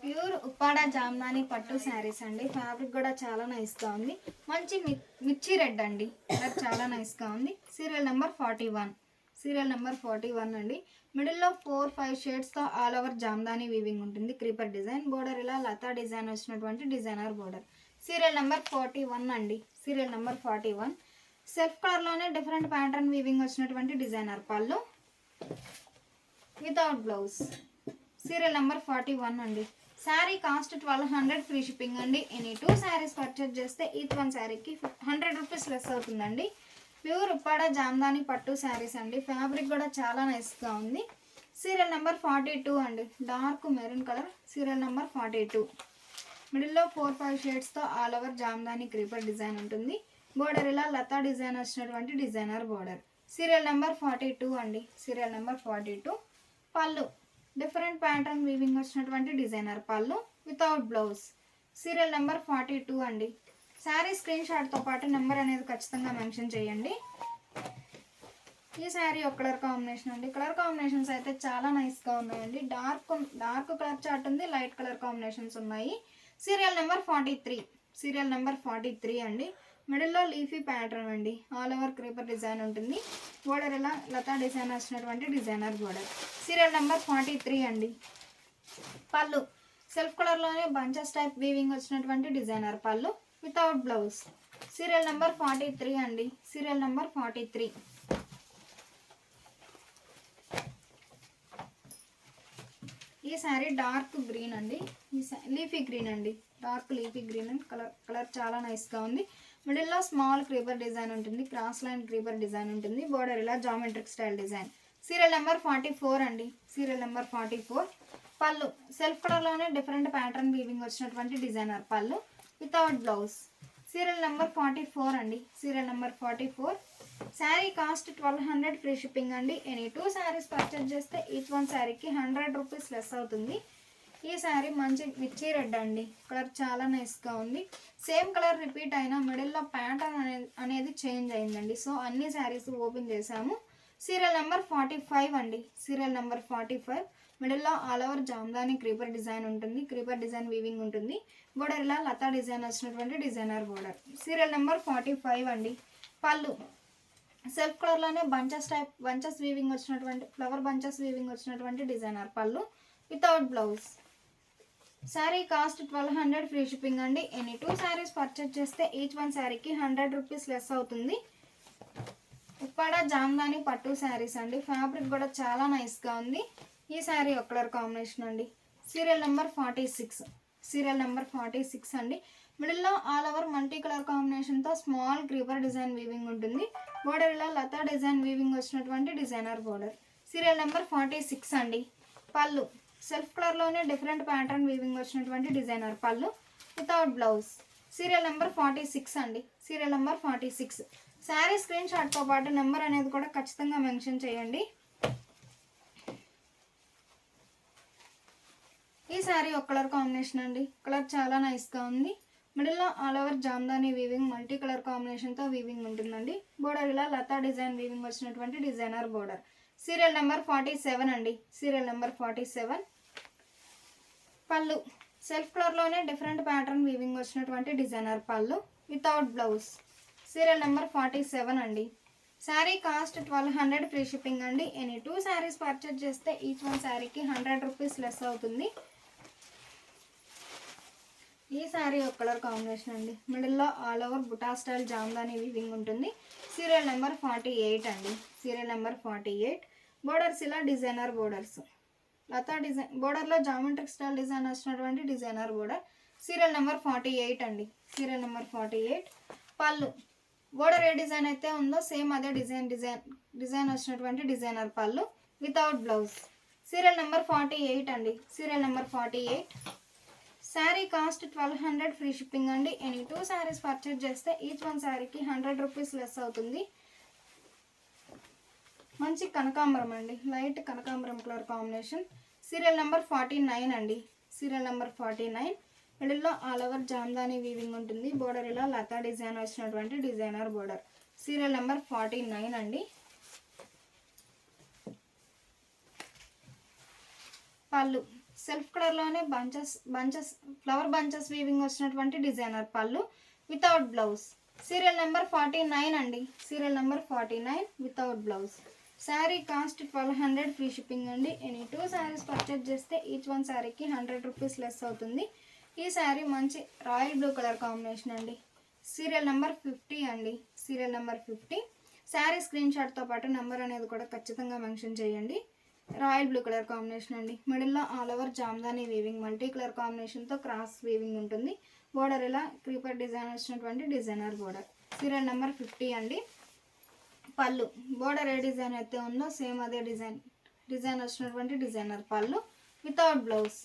ప్యూర్ ఉప్పాడా జామ్దాని పట్టు శారీస్ అండి. ఫ్యాబ్రిక్ కూడా చాలా నైస్గా ఉంది. మంచి మిర్చి రెడ్ అండి. కలర్ చాలా నైస్గా ఉంది. సీరియల్ నెంబర్ 41 అండి. మిడిల్లో 4-5 షేడ్స్తో ఆల్ ఓవర్ జామ్దాని వీవింగ్ ఉంటుంది. క్రీపర్ డిజైన్ బోర్డర్ ఇలా లతా డిజైన్ వచ్చినటువంటి డిజైనర్ బోర్డర్. సీరియల్ నెంబర్ 41 అండి. సీరియల్ నెంబర్ 41 సెల్ఫ్ కలర్లోనే డిఫరెంట్ ప్యాటర్న్ వీవింగ్ వచ్చినటువంటి డిజైనర్ పళ్ళు వితౌట్ బ్లౌజ్. సీరియల్ నెంబర్ 41 అండి. శారీ కాస్ట్ 1200 ఫ్రీ షిప్పింగ్ అండి. ఎనీ 2 శారీస్ పర్చేజ్ చేస్తే ఈచ్ వన్ శారీకి 100 రూపీస్ లెస్ అవుతుందండి. ప్యూర్ ఉప్పాడా జామ్దాని పట్టు శారీస్ అండి. ఫ్యాబ్రిక్ కూడా చాలా నైస్గా ఉంది. సీరియల్ నెంబర్ 42 అండి. Dark maroon colour. Serial number 42 మిడిల్లో 4-5 షేడ్స్తో all over jamdani creeper design ఉంటుంది. బోర్డర్ ఇలా లతా డిజైన్ వచ్చినటువంటి డిజైనర్ బోర్డర్. సీరియల్ నెంబర్ 42 అండి. Serial number 42 pallu different pattern weaving వచ్చినటువంటి డిజైనర్ పళ్ళు వితౌట్ బ్లౌజ్. సీరియల్ నెంబర్ 42 అండి. శారీ స్క్రీన్ షాట్తో పాటు నెంబర్ అనేది ఖచ్చితంగా మెన్షన్ చేయండి. ఈ శారీ ఒక కలర్ కాంబినేషన్ అండి. కలర్ కాంబినేషన్స్ అయితే చాలా నైస్గా ఉన్నాయండి. డార్క్ కలర్ చార్ట్ ఉంది. లైట్ కలర్ కాంబినేషన్స్ ఉన్నాయి. సీరియల్ నెంబర్ 43 అండి. మిడిల్లో లీఫీ ప్యాటర్న్ అండి. ఆల్ ఓవర్ క్రీపర్ డిజైన్ ఉంటుంది. బోర్డర్ ఇలా లతా డిజైన్ వచ్చినటువంటి డిజైనర్ బోర్డర్. సీరియల్ నెంబర్ 43 అండి. పళ్ళు సెల్ఫ్ కలర్లోనే బంచెస్ టైప్ వీవింగ్ వచ్చినటువంటి డిజైనర్ పళ్ళు వితౌట్ బ్లౌజ్. సీరియల్ నెంబర్ 43 అండి. సీరియల్ నెంబర్ 43 ఈ శారీ డార్క్ గ్రీన్ అండి. లీఫీ గ్రీన్ అండి. Dark leafy green and colour చాలా నైస్గా ఉంది. మిడిల్లో స్మాల్ క్రీపర్ డిజైన్ ఉంటుంది. క్రాస్ లైన్ క్రీపర్ డిజైన్ ఉంటుంది. బోర్డర్ ఇలా geometric style design. Serial number 44 అండి. సీరియల్ నెంబర్ 44 పళ్ళు సెల్ఫ్ కలర్లోనే డిఫరెంట్ ప్యాటర్న్ వీవింగ్ వచ్చినటువంటి డిజైనర్ పళ్ళు వితౌట్ బ్లౌజ్. సీరియల్ నెంబర్ 44 అండి. Serial number 44 sari cost 1200 free shipping అండి. ఎనీ 2 శారీస్ పర్చేజ్ చేస్తే ఈచ్ వన్ శారీకి 100 రూపీస్ లెస్ అవుతుంది. ఈ శారీ మంచి మిర్చి రెడ్ అండి. కలర్ చాలా నైస్గా ఉంది. సేమ్ కలర్ రిపీట్ అయినా మిడిల్లో ప్యాటర్న్ అనేది చేంజ్ అయిందండి. సో అన్ని శారీస్ ఓపెన్ చేసాము. సీరియల్ నెంబర్ 45 అండి. సీరియల్ నెంబర్ 45 మిడిల్లో all over jamdani creeper design ఉంటుంది. క్రీపర్ డిజైన్ వీవింగ్ ఉంటుంది. బోర్డర్ ఇలా లతా డిజైన్ వచ్చినటువంటి డిజైనర్ బోర్డర్. సీరియల్ నెంబర్ 45 అండి. పళ్ళు సెల్ఫ్ కలర్లోనే బంచెస్ వీవింగ్ వచ్చినటువంటి ఫ్లవర్ బంచెస్ వీవింగ్ వచ్చినటువంటి డిజైనర్ పళ్ళు without blouse. Sari cost 1200 free shipping అండి. ఎనీ 2 శారీస్ పర్చేజ్ చేస్తే ఈచ్ వన్ శారీకి 100 రూపీస్ లెస్ అవుతుంది. ఉప్పాడా జామ్దాని పట్టు శారీస్ అండి. ఫ్యాబ్రిక్ కూడా చాలా నైస్గా ఉంది. ఈ శారీ ఒక కలర్ కాంబినేషన్ అండి. Serial number 46. సీరియల్ నెంబర్ 46 అండి. మిడిల్లో ఆల్ ఓవర్ మల్టీ కలర్ కాంబినేషన్తో స్మాల్ క్రీపర్ డిజైన్ వీవింగ్ ఉంటుంది. బోర్డర్ ఇలా లతా డిజైన్ వీవింగ్ వచ్చినటువంటి డిజైనర్ బోర్డర్. సీరియల్ నెంబర్ 46 అండి. పళ్ళు సెల్ఫ్ కలర్లోనే డిఫరెంట్ ప్యాటర్న్ వీవింగ్ వచ్చినటువంటి డిజైనర్ పళ్ళు వితౌట్ బ్లౌజ్. సీరియల్ నెంబర్ 46 అండి. సీరియల్ నెంబర్ 46 శారీ స్క్రీన్ షాట్తో పాటు నెంబర్ అనేది కూడా ఖచ్చితంగా మెన్షన్ చేయండి. ఈ శారీ ఒక కలర్ కాంబినేషన్ అండి. కలర్ చాలా నైస్గా ఉంది. మిడిల్లో all over Jamdani weaving multi colour కాంబినేషన్తో వీవింగ్ ఉంటుందండి. బోర్డర్ ఇలా లతా డిజైన్ వీవింగ్ వచ్చినటువంటి డిజైనర్ బోర్డర్. సీరియల్ నెంబర్ 47 అండి. సీరియల్ నెంబర్ 47 పళ్ళు సెల్ఫ్ కలర్లోనే డిఫరెంట్ ప్యాటర్న్ వీవింగ్ వచ్చినటువంటి డిజైనర్ పళ్ళు వితౌట్ బ్లౌజ్. సీరియల్ నెంబర్ 47 అండి. శారీ కాస్ట్ 1200 ఫ్రీ షిప్పింగ్ అండి. ఎనీ 2 శారీస్ పర్చేజ్ చేస్తే ఈచ్ వన్ శారీకి 100 రూపీస్ లెస్ అవుతుంది. ఈ శారీ ఒక కలర్ కాంబినేషన్ అండి. మిడిల్లో all over buta style Jamdani weaving ఉంటుంది. సీరియల్ నెంబర్ 48 అండి. సీరియల్ నెంబర్ 48 బోర్డర్స్ ఇలా డిజైనర్ బోర్డర్స్. లతా డిజైన్ బోర్డర్లో జామెట్రిక్ స్టైల్ డిజైన్ వచ్చినటువంటి డిజైనర్ బోర్డర్. సీరియల్ నెంబర్ 48 అండి. సీరియల్ నెంబర్ 48 పళ్ళు బోర్డర్ ఏ డిజైన్ అయితే ఉందో సేమ్ అదే డిజైన్ వచ్చినటువంటి డిజైనర్ పళ్ళు వితౌట్ బ్లౌజ్. సీరియల్ నెంబర్ 48 అండి. Serial number 48 sari cost 1200 free shipping అండి. ఎనీ 2 శారీస్ పర్చేజ్ చేస్తే ఈచ్ వన్ శారీకి 100 రూపీస్ లెస్ అవుతుంది. మంచి కనకాంబరం అండి, లైట్ కనకాంబరం కలర్ కాంబినేషన్. సీరియల్ నెంబర్ 49 అండి. Serial number 49. మిడిల్లో ఆల్ ఓవర్ జామ్దాని వీవింగ్ ఉంటుంది. బోర్డర్ ఇలా లతా డిజైన్ వచ్చినటువంటి డిజైనర్ బోర్డర్. సీరియల్ నెంబర్ 49 అండి. పళ్ళు సెల్ఫ్ కలర్లోనే బంచెస్ ఫ్లవర్ బంచెస్ వీవింగ్ వచ్చినటువంటి డిజైనర్ పళ్ళు వితౌట్ బ్లౌజ్. సీరియల్ నెంబర్ 49 అండి. Serial number 49 without blouse. Sari cost 1200 free shipping అండి. ఎనీ 2 శారీస్ పర్చేజ్ చేస్తే ఈచ్ వన్ శారీకి 100 రూపీస్ లెస్ అవుతుంది. ఈ శారీ మంచి రాయల్ బ్లూ కలర్ కాంబినేషన్ అండి. సీరియల్ నెంబర్ 50 అండి. Serial number 50. శారీ స్క్రీన్ షాట్తో పాటు నెంబర్ అనేది కూడా ఖచ్చితంగా మెన్షన్ చేయండి. రాయల్ బ్లూ కలర్ కాంబినేషన్ అండి. మిడిల్లో all over Jamdani weaving multi colour కాంబినేషన్తో క్రాస్ వీవింగ్ ఉంటుంది. బోర్డర్ ఇలా క్రీపర్ డిజైన్ వచ్చినటువంటి డిజైనర్ బోర్డర్. సీరియల్ నెంబర్ 50 అండి. పళ్ళు బోర్డర్ ఏ డిజైన్ అయితే ఉందో సేమ్ అదే డిజైన్ వచ్చినటువంటి డిజైనర్ పళ్ళు వితౌట్ బ్లౌజ్.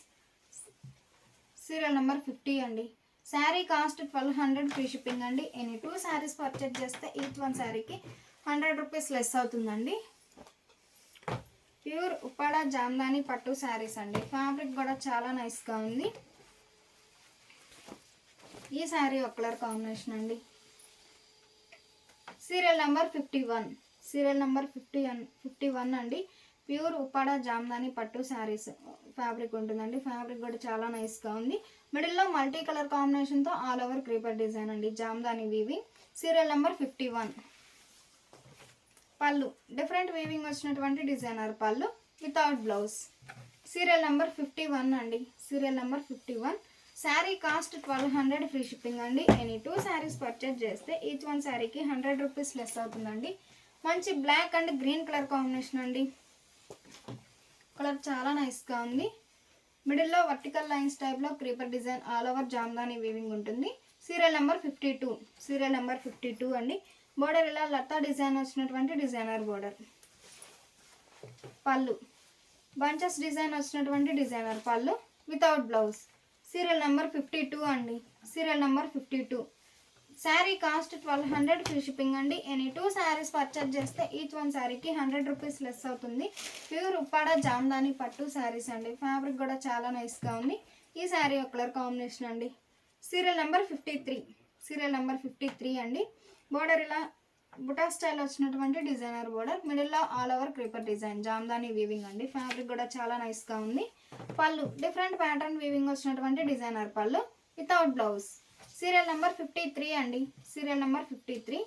సీరియల్ నెంబర్ 50 అండి. శారీ కాస్ట్ 1200 ఫ్రీ షిప్పింగ్ అండి. ఎనీ 2 శారీస్ పర్చేజ్ చేస్తే ఈచ్ వన్ శారీకి 100 రూపీస్ లెస్ అవుతుందండి. ప్యూర్ ఉప్పాడ జామ్దాని పట్టు శారీస్ అండి. ఫ్యాబ్రిక్ కూడా చాలా నైస్గా ఉంది. ఈ శారీ ఒక కలర్ కాంబినేషన్ అండి. Serial number 51. సీరియల్ నెంబర్ 51 అండి. ప్యూర్ ఉప్పాడ జామ్దాని పట్టు శారీస్ ఫ్యాబ్రిక్ ఉంటుందండి. ఫ్యాబ్రిక్ కూడా చాలా నైస్గా ఉంది. మిడిల్లో మల్టీ కలర్ కాంబినేషన్తో ఆల్ ఓవర్ క్రీపర్ డిజైన్ అండి. జామ్దాని వీవింగ్. Serial number 51. పళ్ళు డిఫరెంట్ వీవింగ్ వచ్చినటువంటి డిజైనర్ పళ్ళు వితౌట్ బ్లౌజ్. సీరియల్ నెంబర్ 51 అండి. Serial number 51. Sari cost 1200 free shipping అండి. ఎనీ 2 శారీస్ పర్చేజ్ చేస్తే ఈచ్ వన్ శారీకి 100 రూపీస్ లెస్ అవుతుందండి. మంచి black and green colour combination అండి. కలర్ చాలా నైస్గా ఉంది. మిడిల్లో వర్టికల్ లైన్స్ టైప్లో creeper design all over Jamdani weaving ఉంటుంది. Serial number 52. సీరియల్ నెంబర్ 52 అండి. బోర్డర్ ఇలా లతా డిజైన్ వచ్చినటువంటి డిజైనర్ బోర్డర్. పళ్ళు బంచెస్ డిజైన్ వచ్చినటువంటి డిజైనర్ పళ్ళు వితౌట్ బ్లౌజ్. సీరియల్ నెంబర్ 52 అండి. Serial number 52. Sari cost 1200 free shipping అండి. ఎనీ 2 శారీస్ పర్చేజ్ చేస్తే ఈచ్ వన్ శారీకి 100 రూపీస్ లెస్ అవుతుంది. ప్యూర్ ఉప్పాడ జామ్దాని పట్టు శారీస్ అండి. ఫ్యాబ్రిక్ కూడా చాలా నైస్గా ఉంది. ఈ శారీ ఒక కలర్ కాంబినేషన్ అండి. Serial number 53. సీరియల్ నెంబర్ 53 అండి. బోర్డర్ ఇలా బుటా స్టైల్ వచ్చినటువంటి డిజైనర్ బోర్డర్. మిడిల్లో all over creeper design Jamdani weaving అండి. ఫ్యాబ్రిక్ కూడా చాలా నైస్గా ఉంది. పళ్ళు డిఫరెంట్ ప్యాటర్న్ వీవింగ్ వచ్చినటువంటి డిజైనర్ పళ్ళు వితౌట్ బ్లౌజ్. సీరియల్ నెంబర్ 53 అండి. Serial number 53.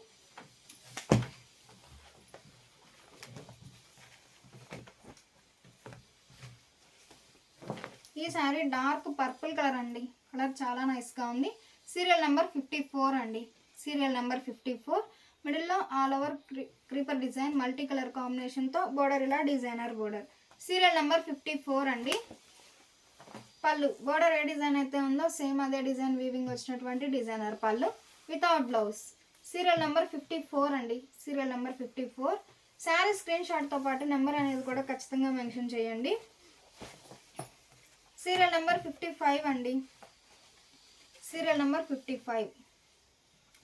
ఈ శారీ డార్క్ పర్పుల్ కలర్ అండి. కలర్ చాలా నైస్గా ఉంది. సీరియల్ నెంబర్ 54 అండి. Serial number 54. మిడిల్లో all over creeper design multi colour కాంబినేషన్తో బోర్డర్ ఇలా డిజైనర్ బోర్డర్. సీరియల్ నెంబర్ 54 అండి. పళ్ళు బోర్డర్ ఏ డిజైన్ అయితే ఉందో సేమ్ అదే డిజైన్ వీవింగ్ వచ్చినటువంటి డిజైనర్ పళ్ళు వితౌట్ బ్లౌజ్. సీరియల్ నెంబర్ 54 అండి. Serial number 54. శారీ స్క్రీన్ షాట్తో పాటు నెంబర్ అనేది కూడా ఖచ్చితంగా మెన్షన్ చేయండి. సీరియల్ నెంబర్ 55 అండి. Serial number 55.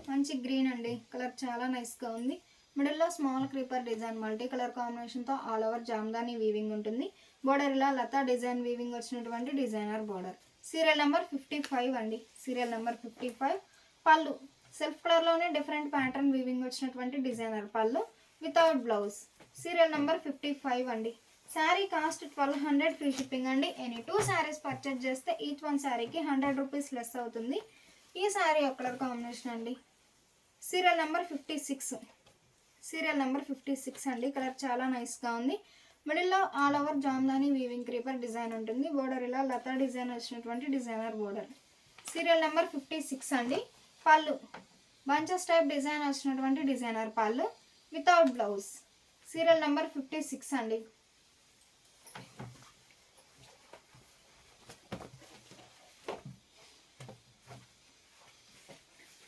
మంచి గ్రీన్ అండి. కలర్ చాలా నైస్గా ఉంది. మిడిల్లో small creeper design multi colour కాంబినేషన్తో ఆల్ ఓవర్ జామ్దాని వీవింగ్ ఉంటుంది. బోర్డర్ ఇలా లతా డిజైన్ వీవింగ్ వచ్చినటువంటి డిజైనర్ బోర్డర్. సీరియల్ నెంబర్ 55 అండి. Serial number 55. పళ్ళు సెల్ఫ్ కలర్లోనే డిఫరెంట్ ప్యాటర్న్ వీవింగ్ వచ్చినటువంటి డిజైనర్ పళ్ళు వితౌట్ బ్లౌజ్. సీరియల్ నెంబర్ 55 అండి. శారీ కాస్ట్ 1200 ఫ్రీ షిప్పింగ్ అండి. ఎనీ 2 శారీస్ పర్చేజ్ చేస్తే ఈచ్ వన్ శారీకి 100 రూపీస్ లెస్ అవుతుంది. ఈ శారీ ఒక కలర్ కాంబినేషన్ అండి. Serial number 56. సీరియల్ నెంబర్ 56 అండి. కలర్ చాలా నైస్గా ఉంది. మిడిల్లో all over Jamdani weaving creeper design ఉంటుంది. బోర్డర్ ఇలా లతా డిజైన్ వచ్చినటువంటి డిజైనర్ బోర్డర్. సీరియల్ నెంబర్ 56 అండి. పళ్ళు బంచెస్ టైప్ డిజైన్ వచ్చినటువంటి డిజైనర్ పళ్ళు వితౌట్ బ్లౌజ్. సీరియల్ నెంబర్ 56 అండి.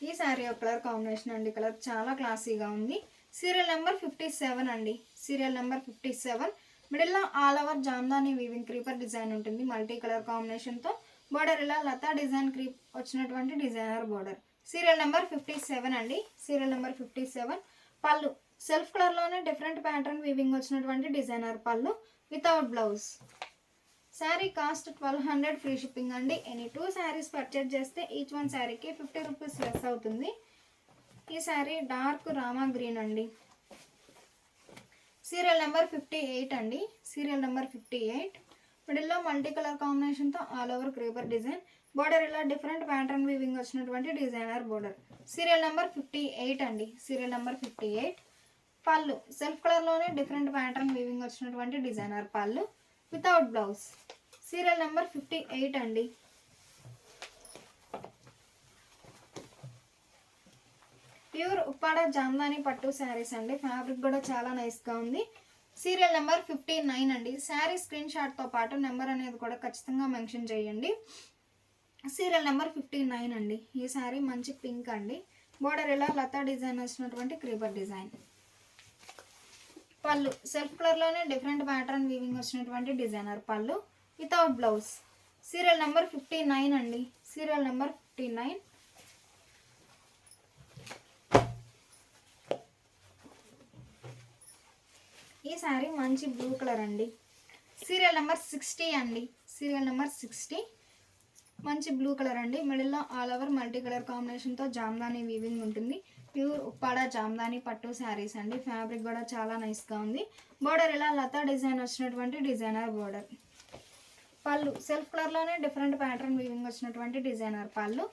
ఈ శారీ ఒక కలర్ కాంబినేషన్ అండి. కలర్ చాలా క్లాసీగా ఉంది. సీరియల్ నెంబర్ 57 అండి. Serial number 57. మిడిల్లో all over Jamdani weaving creeper design ఉంటుంది. మల్టీ కలర్ కాంబినేషన్తో బోర్డర్ ఇలా లతా డిజైన్ క్రీప్ వచ్చినటువంటి డిజైనర్ బోర్డర్. సీరియల్ నెంబర్ 57 అండి. Serial number 57. పళ్ళు సెల్ఫ్ కలర్లోనే డిఫరెంట్ ప్యాటర్న్ వీవింగ్ వచ్చినటువంటి డిజైనర్ పళ్ళు without blouse. Sari cost 1200 free shipping అండి. ఎనీ 2 శారీస్ పర్చేజ్ చేస్తే ఈచ్ వన్ శారీకి 50 రూపీస్ లెస్ అవుతుంది. ఈ శారీ డార్క్ రామా గ్రీన్ అండి. సీరియల్ నెంబర్ 58 అండి. Serial number 58. మిడిల్లో మల్టీ కలర్ కాంబినేషన్తో all over creeper design. Border ఇలా డిఫరెంట్ ప్యాటర్న్ వీవింగ్ వచ్చినటువంటి డిజైనర్ బోర్డర్. సీరియల్ నెంబర్ 58 అండి. Serial number 58. పళ్ళు సెల్ఫ్ కలర్లోనే డిఫరెంట్ ప్యాటర్న్ వీవింగ్ వచ్చినటువంటి డిజైనర్ పళ్ళు వితౌట్ బ్లౌజ్. సీరియల్ నెంబర్ 58 అండి. ప్యూర్ ఉప్పాడ జామ్దాని పట్టు శారీస్ అండి. ఫ్యాబ్రిక్ కూడా చాలా నైస్గా ఉంది. సీరియల్ నెంబర్ 59 అండి. శారీ స్క్రీన్ షాట్తో పాటు నెంబర్ అనేది కూడా ఖచ్చితంగా మెన్షన్ చేయండి. సీరియల్ నెంబర్ 59 అండి. ఈ శారీ మంచి పింక్ అండి. బోర్డర్ ఇలా లతా డిజైన్ వచ్చినటువంటి క్రీపర్ డిజైన్. పళ్ళు సెల్ఫ్ కలర్లోనే డిఫరెంట్ ప్యాటర్న్ వీవింగ్ వచ్చినటువంటి డిజైనర్ పళ్ళు వితౌట్ బ్లౌజ్. సీరియల్ నెంబర్ 59 అండి. Serial number 59. ఈ శారీ మంచి బ్లూ కలర్ అండి. సీరియల్ నెంబర్ 60 అండి. Serial number 60. మంచి బ్లూ కలర్ అండి. మిడిల్లో ఆల్ ఓవర్ మల్టీ కలర్ కాంబినేషన్తో జామ్దాని వీవింగ్ ఉంటుంది. ప్యూర్ ఉప్పాడ జామ్దాని పట్టు శారీస్ అండి. ఫ్యాబ్రిక్ కూడా చాలా నైస్గా ఉంది. బోర్డర్ ఇలా లతా డిజైన్ వచ్చినటువంటి డిజైనర్ బోర్డర్. పళ్ళు సెల్ఫ్ కలర్లోనే డిఫరెంట్ ప్యాటర్న్ వీవింగ్ వచ్చినటువంటి designer pallu.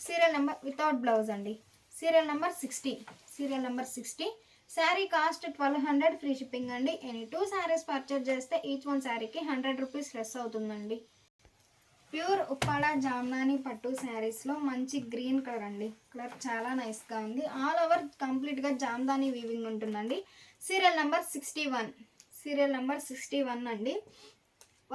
Serial number without blouse అండి. Serial number 60. Serial number 60. Sari cost 1200 free shipping అండి. ఎనీ 2 శారీస్ పర్చేజ్ చేస్తే ఈచ్ వన్ శారీకి 100 రూపీస్ లెస్ అవుతుందండి. ప్యూర్ ఉప్పాడ జామ్దాని పట్టు శారీస్లో మంచి గ్రీన్ కలర్ అండి. కలర్ చాలా నైస్గా ఉంది. ఆల్ ఓవర్ కంప్లీట్గా జామ్దాని వీవింగ్ ఉంటుందండి. Serial number 61. సీరియల్ నెంబర్ 61 అండి.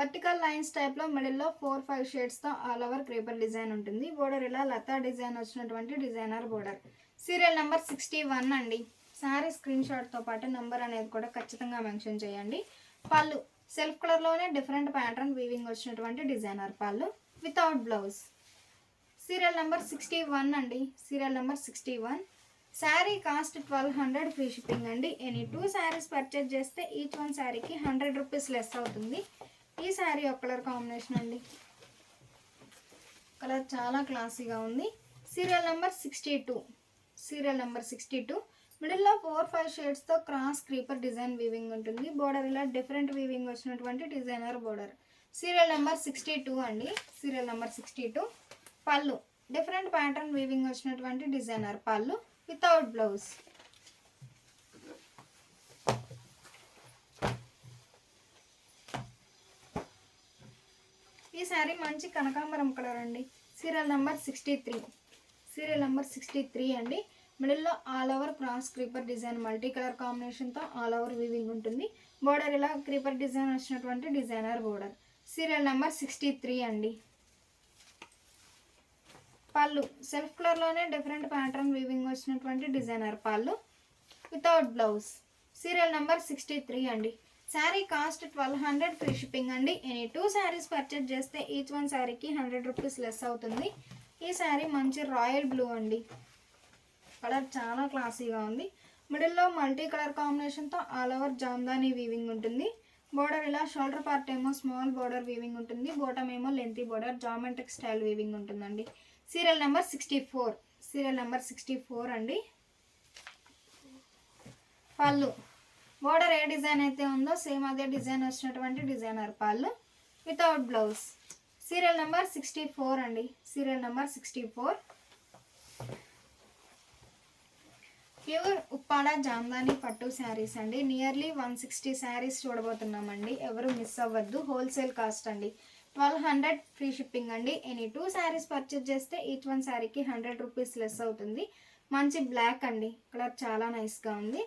వర్టికల్ లైన్స్ టైప్లో మిడిల్లో 4-5 షేడ్స్తో ఆల్ ఓవర్ క్రీపర్ డిజైన్ ఉంటుంది. బోర్డర్ ఇలా లతా డిజైన్ వచ్చినటువంటి డిజైనర్ బోర్డర్. సీరియల్ నెంబర్ 61 అండి. శారీ స్క్రీన్ షాట్తో పాటు నెంబర్ అనేది కూడా ఖచ్చితంగా మెన్షన్ చేయండి. పళ్ళు సెల్ఫ్ కలర్లోనే డిఫరెంట్ ప్యాటర్న్ వీవింగ్ వచ్చినటువంటి డిజైనర్ పళ్ళు వితౌట్ బ్లౌజ్. సీరియల్ నెంబర్ 61 అండి. Serial number 61. Sari cost 1200 free shipping అండి. ఎనీ 2 శారీస్ పర్చేజ్ చేస్తే ఈచ్ వన్ శారీకి 100 రూపీస్ లెస్ అవుతుంది. ఈ శారీ ఒక కలర్ కాంబినేషన్ అండి. కలర్ చాలా క్లాసీగా ఉంది. Serial number 62. Serial number 62. మిడిల్లో 4-5 షేడ్స్తో క్రాస్ క్రీపర్ డిజైన్ వీవింగ్ ఉంటుంది. బోర్డర్ ఇలా డిఫరెంట్ వీవింగ్ వచ్చినటువంటి డిజైనర్ బోర్డర్. సీరియల్ నెంబర్ 62 అండి. Serial number 62. పళ్ళు డిఫరెంట్ ప్యాటర్న్ వీవింగ్ వచ్చినటువంటి డిజైనర్ పళ్ళు వితౌట్ బ్లౌజ్. ఈ శారీ మంచి కనకాంబరం కలర్ అండి. Serial number 63. సీరియల్ నెంబర్ 63 అండి. మిడిల్లో all over cross creeper design multi colour కాంబినేషన్తో ఆల్ ఓవర్ వీవింగ్ ఉంటుంది. బోర్డర్ ఇలా క్రీపర్ డిజైన్ వచ్చినటువంటి డిజైనర్ బోర్డర్. సీరియల్ నెంబర్ 63 అండి. పళ్ళు సెల్ఫ్ కలర్లోనే డిఫరెంట్ ప్యాటర్న్ వీవింగ్ వచ్చినటువంటి డిజైనర్ పళ్ళు వితౌట్ బ్లౌజ్. సీరియల్ నెంబర్ 63 అండి. శారీ కాస్ట్ 1200 ఫ్రీ షిప్పింగ్ అండి. ఎనీ 2 శారీస్ పర్చేజ్ చేస్తే ఈచ్ వన్ శారీకి 100 రూపీస్ లెస్ అవుతుంది. ఈ శారీ మంచి రాయల్ బ్లూ అండి. కలర్ చాలా క్లాసీగా ఉంది. మిడిల్లో మల్టీ కలర్ కాంబినేషన్తో ఆల్ ఓవర్ జామ్దాని వీవింగ్ ఉంటుంది. బోర్డర్ ఇలా షోల్డర్ పార్ట్ ఏమో స్మాల్ బోర్డర్ వీవింగ్ ఉంటుంది. బాటమ్ ఏమో lengthy border geometric style weaving ఉంటుందండి. Serial number 64. సీరియల్ నెంబర్ 64 అండి. పళ్ళు బోర్డర్ ఏ డిజైన్ అయితే ఉందో సేమ్ అదే డిజైన్ వచ్చినటువంటి డిజైనర్ పళ్ళు వితౌట్ బ్లౌజ్. సీరియల్ నెంబర్ 64 అండి. Serial number 64. Pure Uppada Jamdani పట్టు శారీస్ అండి. నియర్లీ 160 శారీస్ చూడబోతున్నామండి. ఎవరు మిస్ అవ్వద్దు. హోల్సేల్ కాస్ట్ అండి. 1200 ఫ్రీ షిప్పింగ్ అండి. ఎనీ 2 శారీస్ పర్చేజ్ చేస్తే ఈచ్ వన్ శారీకి 100 రూపీస్ లెస్ అవుతుంది. మంచి బ్లాక్ అండి. కలర్ చాలా నైస్గా ఉంది.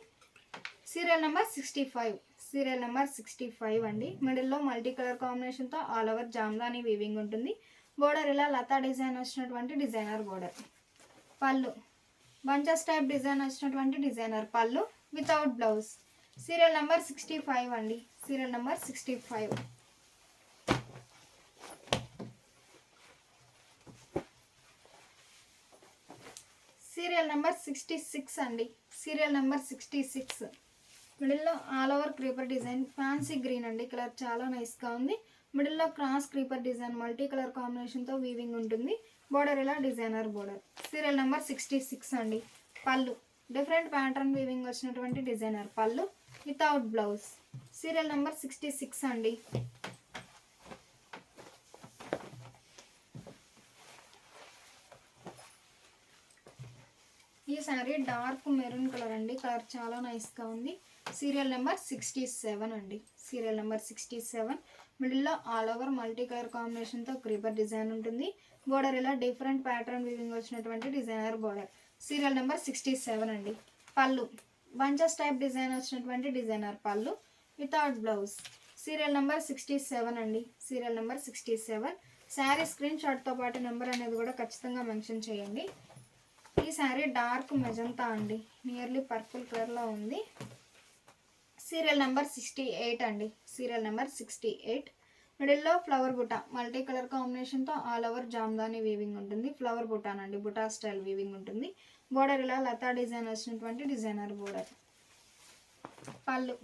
Serial number 65. సీరియల్ నెంబర్ 65 అండి. మిడిల్లో మల్టీ కలర్ కాంబినేషన్తో ఆల్ ఓవర్ జామ్దాని వీవింగ్ ఉంటుంది. బోర్డర్ ఇలా లతా డిజైన్ వచ్చినటువంటి డిజైనర్ బోర్డర్. పళ్ళు బంచెస్ టైప్ డిజైన్ వచ్చినటువంటి డిజైనర్ పళ్ళు వితౌట్ బ్లౌజ్. సీరియల్ నెంబర్ 65 అండి. Serial number 65. సీరియల్ నెంబర్ 66 అండి. Serial number 66. మిడిల్లో all over creeper design, fancy green అండి. కలర్ చాలా నైస్గా ఉంది. మిడిల్లో cross creeper design, multi colour కాంబినేషన్తో వీవింగ్ ఉంటుంది. బోర్డర్ ఇలా డిజైనర్ బోర్డర్. సీరియల్ నెంబర్ 66 అండి. పళ్ళు డిఫరెంట్ ప్యాటర్న్ వీవింగ్ వచ్చినటువంటి డిజైనర్ పళ్ళు వితౌట్ బ్లౌజ్. సీరియల్ నెంబర్ 66 అండి. ఈ శారీ డార్క్ మెరూన్ కలర్ అండి. కలర్ చాలా నైస్గా ఉంది. సీరియల్ నెంబర్ 67 అండి. Serial number 67. మిడిల్లో ఆల్ ఓవర్ మల్టీ కలర్ కాంబినేషన్తో క్రీపర్ డిజైన్ ఉంటుంది. బోర్డర్ ఇలా డిఫరెంట్ ప్యాటర్న్ వీవింగ్ వచ్చినటువంటి డిజైనర్ బోర్డర్. సీరియల్ నెంబర్ 67 అండి. పళ్ళు బంచెస్ టైప్ డిజైన్ వచ్చినటువంటి డిజైనర్ పళ్ళు వితౌట్ బ్లౌజ్. సీరియల్ నెంబర్ 67 అండి. Serial number 67. శారీ స్క్రీన్ షాట్తో పాటు నెంబర్ అనేది కూడా ఖచ్చితంగా మెన్షన్ చేయండి. ఈ శారీ డార్క్ మెజంతా అండి. నియర్లీ పర్పుల్ కలర్లో ఉంది. సీరియల్ నెంబర్ 68 అండి. Serial number 68. మిడిల్లో ఫ్లవర్ బుటా మల్టీ కలర్ కాంబినేషన్తో ఆల్ ఓవర్ జామ్దాని వీవింగ్ ఉంటుంది. ఫ్లవర్ బుటానండి. బుటా స్టైల్ వీవింగ్ ఉంటుంది. బోర్డర్ ఇలా లతా డిజైన్ వచ్చినటువంటి డిజైనర్ బోర్డర్. పళ్ళు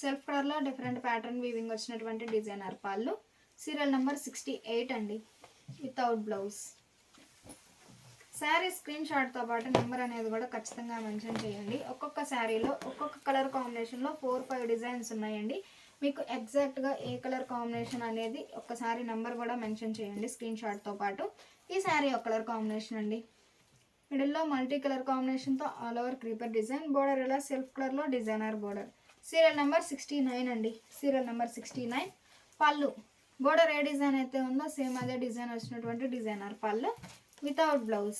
సెల్ఫ్ కలర్లో డిఫరెంట్ ప్యాటర్న్ వీవింగ్ వచ్చినటువంటి డిజైనర్ పళ్ళు. సీరియల్ నెంబర్ 68 అండి. Without blouse. శారీ స్క్రీన్ షాట్తో పాటు నెంబర్ అనేది కూడా ఖచ్చితంగా మెన్షన్ చేయండి. ఒక్కొక్క శారీలో ఒక్కొక్క కలర్ కాంబినేషన్లో 4-5 డిజైన్స్ ఉన్నాయండి. మీకు ఎగ్జాక్ట్గా ఏ కలర్ కాంబినేషన్ అనేది ఒక్కసారి నెంబర్ కూడా మెన్షన్ చేయండి స్క్రీన్ షాట్తో పాటు. ఈ శారీ ఒక కలర్ కాంబినేషన్ అండి. మిడిల్లో మల్టీ కలర్ కాంబినేషన్తో all over creeper design. Border ఇలా సెల్ఫ్ కలర్లో డిజైనర్ బోర్డర్. సీరియల్ నెంబర్ 69 అండి. Serial number 69. పళ్ళు బోర్డర్ ఏ డిజైన్ అయితే ఉందో సేమ్ అదే డిజైన్ వచ్చినటువంటి డిజైనర్ పళ్ళు వితౌట్ బ్లౌజ్.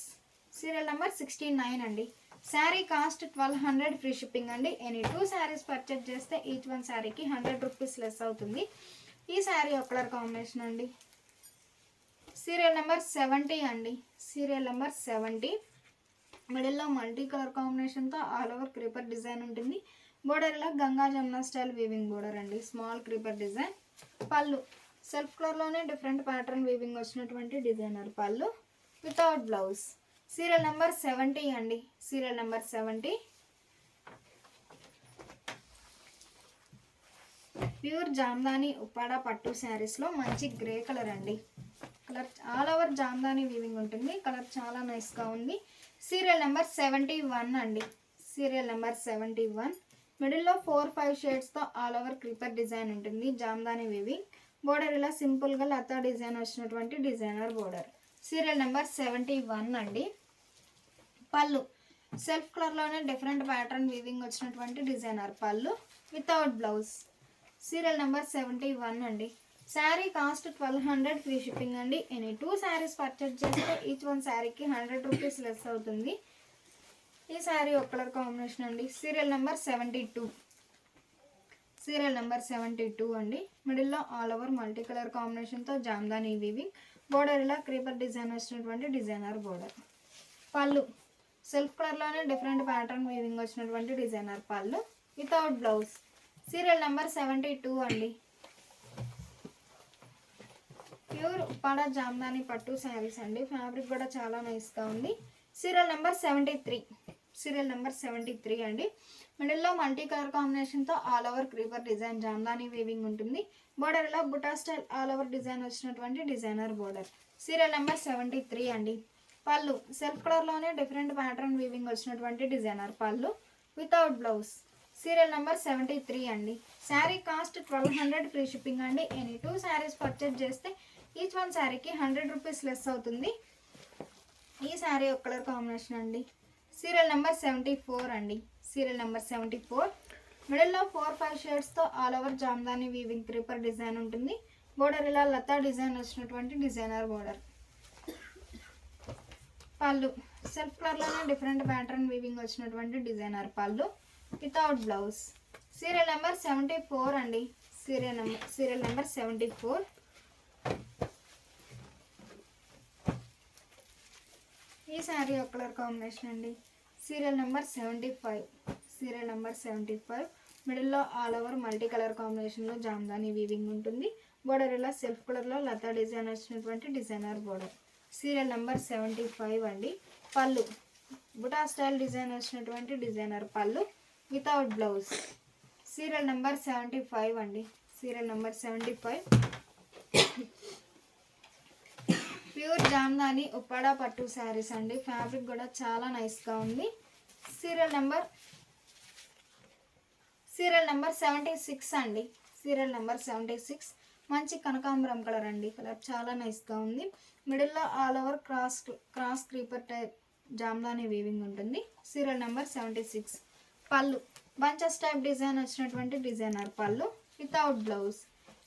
సీరియల్ నెంబర్ 69 అండి. శారీ కాస్ట్ 1200 ఫ్రీ షిప్పింగ్ అండి. ఎనీ 2 శారీస్ పర్చేజ్ చేస్తే ఈచ్ వన్ శారీకి 100 రూపీస్ లెస్ అవుతుంది. ఈ శారీ ఒక కలర్ కాంబినేషన్ అండి. సీరియల్ నెంబర్ 70 అండి. Serial number 70. మిడిల్లో మల్టీ కలర్ కాంబినేషన్తో ఆల్ ఓవర్ క్రీపర్ డిజైన్ ఉంటుంది. బోర్డర్ ఇలా Ganga Jamuna style weaving border అండి. Small creeper design. పళ్ళు సెల్ఫ్ కలర్లోనే డిఫరెంట్ ప్యాటర్న్ వీవింగ్ వచ్చినటువంటి డిజైనర్ పళ్ళు వితౌట్ బ్లౌజ్. సీరియల్ నెంబర్ 70 అండి. Serial number 70. Pure Jamdani Uppada పట్టు శారీస్లో మంచి గ్రే కలర్ అండి. Colour all over Jamdani weaving ఉంటుంది. కలర్ చాలా నైస్గా ఉంది. సీరియల్ నెంబర్ 71 అండి. Serial number 71. మిడిల్లో 4-5 షేడ్స్తో ఆల్ ఓవర్ క్రీపర్ డిజైన్ ఉంటుంది. జామ్దాని వీవింగ్. బోర్డర్ ఇలా సింపుల్గా లతా డిజైన్ వచ్చినటువంటి డిజైనర్ బోర్డర్. సీరియల్ నెంబర్ 71 అండి. పళ్ళు సెల్ఫ్ కలర్లోనే డిఫరెంట్ ప్యాటర్న్ వీవింగ్ వచ్చినటువంటి డిజైనర్ పళ్ళు వితౌట్ బ్లౌజ్. సీరియల్ నెంబర్ 71 అండి. శారీ కాస్ట్ 1200 ఫ్రీ షిప్పింగ్ అండి. ఎనీ 2 శారీస్ పర్చేజ్ చేస్తే ఈచ్ వన్ శారీకి 100 రూపీస్ లెస్ అవుతుంది. ఈ శారీ ఒక కలర్ కాంబినేషన్ అండి. Serial number 72. సీరియల్ నెంబర్ 72 అండి. మిడిల్లో ఆల్ ఓవర్ మల్టీ కలర్ కాంబినేషన్తో జామ్దాని వీవింగ్. బోర్డర్ ఇలా క్రీపర్ డిజైన్ వచ్చినటువంటి డిజైనర్ బోర్డర్. పళ్ళు సెల్ఫ్ కలర్లోనే డిఫరెంట్ ప్యాటర్న్ వీవింగ్ వచ్చినటువంటి డిజైనర్ పళ్ళు వితౌట్ బ్లౌజ్. సీరియల్ నెంబర్ 72 అండి. ప్యూర్ ఉప్పాడ జామ్దాని పట్టు శారీస్ అండి. ఫ్యాబ్రిక్ కూడా చాలా నైస్గా ఉంది. Serial number 73. సీరియల్ నెంబర్ 73 అండి. మిడిల్లో మల్టీ కలర్ కాంబినేషన్తో all over creeper design Jamdani weaving ఉంటుంది. బోర్డర్ ఇలా buta style all over design వచ్చినటువంటి డిజైనర్ బోర్డర్. సీరియల్ నెంబర్ 73 అండి. పళ్ళు సెల్ఫ్ కలర్లోనే డిఫరెంట్ ప్యాటర్న్ వీవింగ్ వచ్చినటువంటి డిజైనర్ పళ్ళు వితౌట్ బ్లౌజ్. సీరియల్ నెంబర్ 73 అండి. శారీ కాస్ట్ 1200 ఫ్రీ షిప్పింగ్ అండి. ఎనీ 2 శారీస్ పర్చేజ్ చేస్తే ఈచ్ వన్ శారీకి 100 రూపీస్ లెస్ అవుతుంది. ఈ శారీ ఒక కలర్ కాంబినేషన్ అండి. సీరియల్ నెంబర్ 74 అండి. Serial number 74. మిడిల్లో 4-5 షేడ్స్తో all over Jamdani weaving creeper design ఉంటుంది. బోర్డర్ ఇలా లతా డిజైన్ వచ్చినటువంటి డిజైనర్ బోర్డర్. పళ్ళు సెల్ఫ్ కలర్లోనే డిఫరెంట్ ప్యాటర్న్ వీవింగ్ వచ్చినటువంటి డిజైనర్ పళ్ళు వితౌట్ బ్లౌజ్. సీరియల్ నెంబర్ 74 అండి. Serial number 74. ఈ శారీ ఒక కలర్ కాంబినేషన్ అండి. Serial number 75. Serial number 75. మిడిల్లో ఆల్ ఓవర్ మల్టీ కలర్ కాంబినేషన్లో జామ్దాని వీవింగ్ ఉంటుంది. బోర్డర్ ఇలా సెల్ఫ్ కలర్లో లతా డిజైన్ వచ్చినటువంటి డిజైనర్ బోర్డర్. సీరియల్ నెంబర్ 75 అండి. పళ్ళు బుటా స్టైల్ డిజైన్ వచ్చినటువంటి డిజైనర్ పళ్ళు వితౌట్ బ్లౌజ్. సీరియల్ నెంబర్ 75 అండి. Serial number 75. Pure Jamdani Uppada పట్టు శారీస్ అండి. ఫ్యాబ్రిక్ కూడా చాలా నైస్గా ఉంది. సీరియల్ నెంబర్ 76 అండి. Serial number 76. మంచి కనకాంబరం కలర్ అండి. కలర్ చాలా నైస్గా ఉంది. మిడిల్లో all over cross creeper type Jamdani weaving ఉంటుంది. Serial number 76. పళ్ళు బంచెస్ టైప్ డిజైన్ వచ్చినటువంటి డిజైనర్ పళ్ళు వితౌట్ బ్లౌజ్.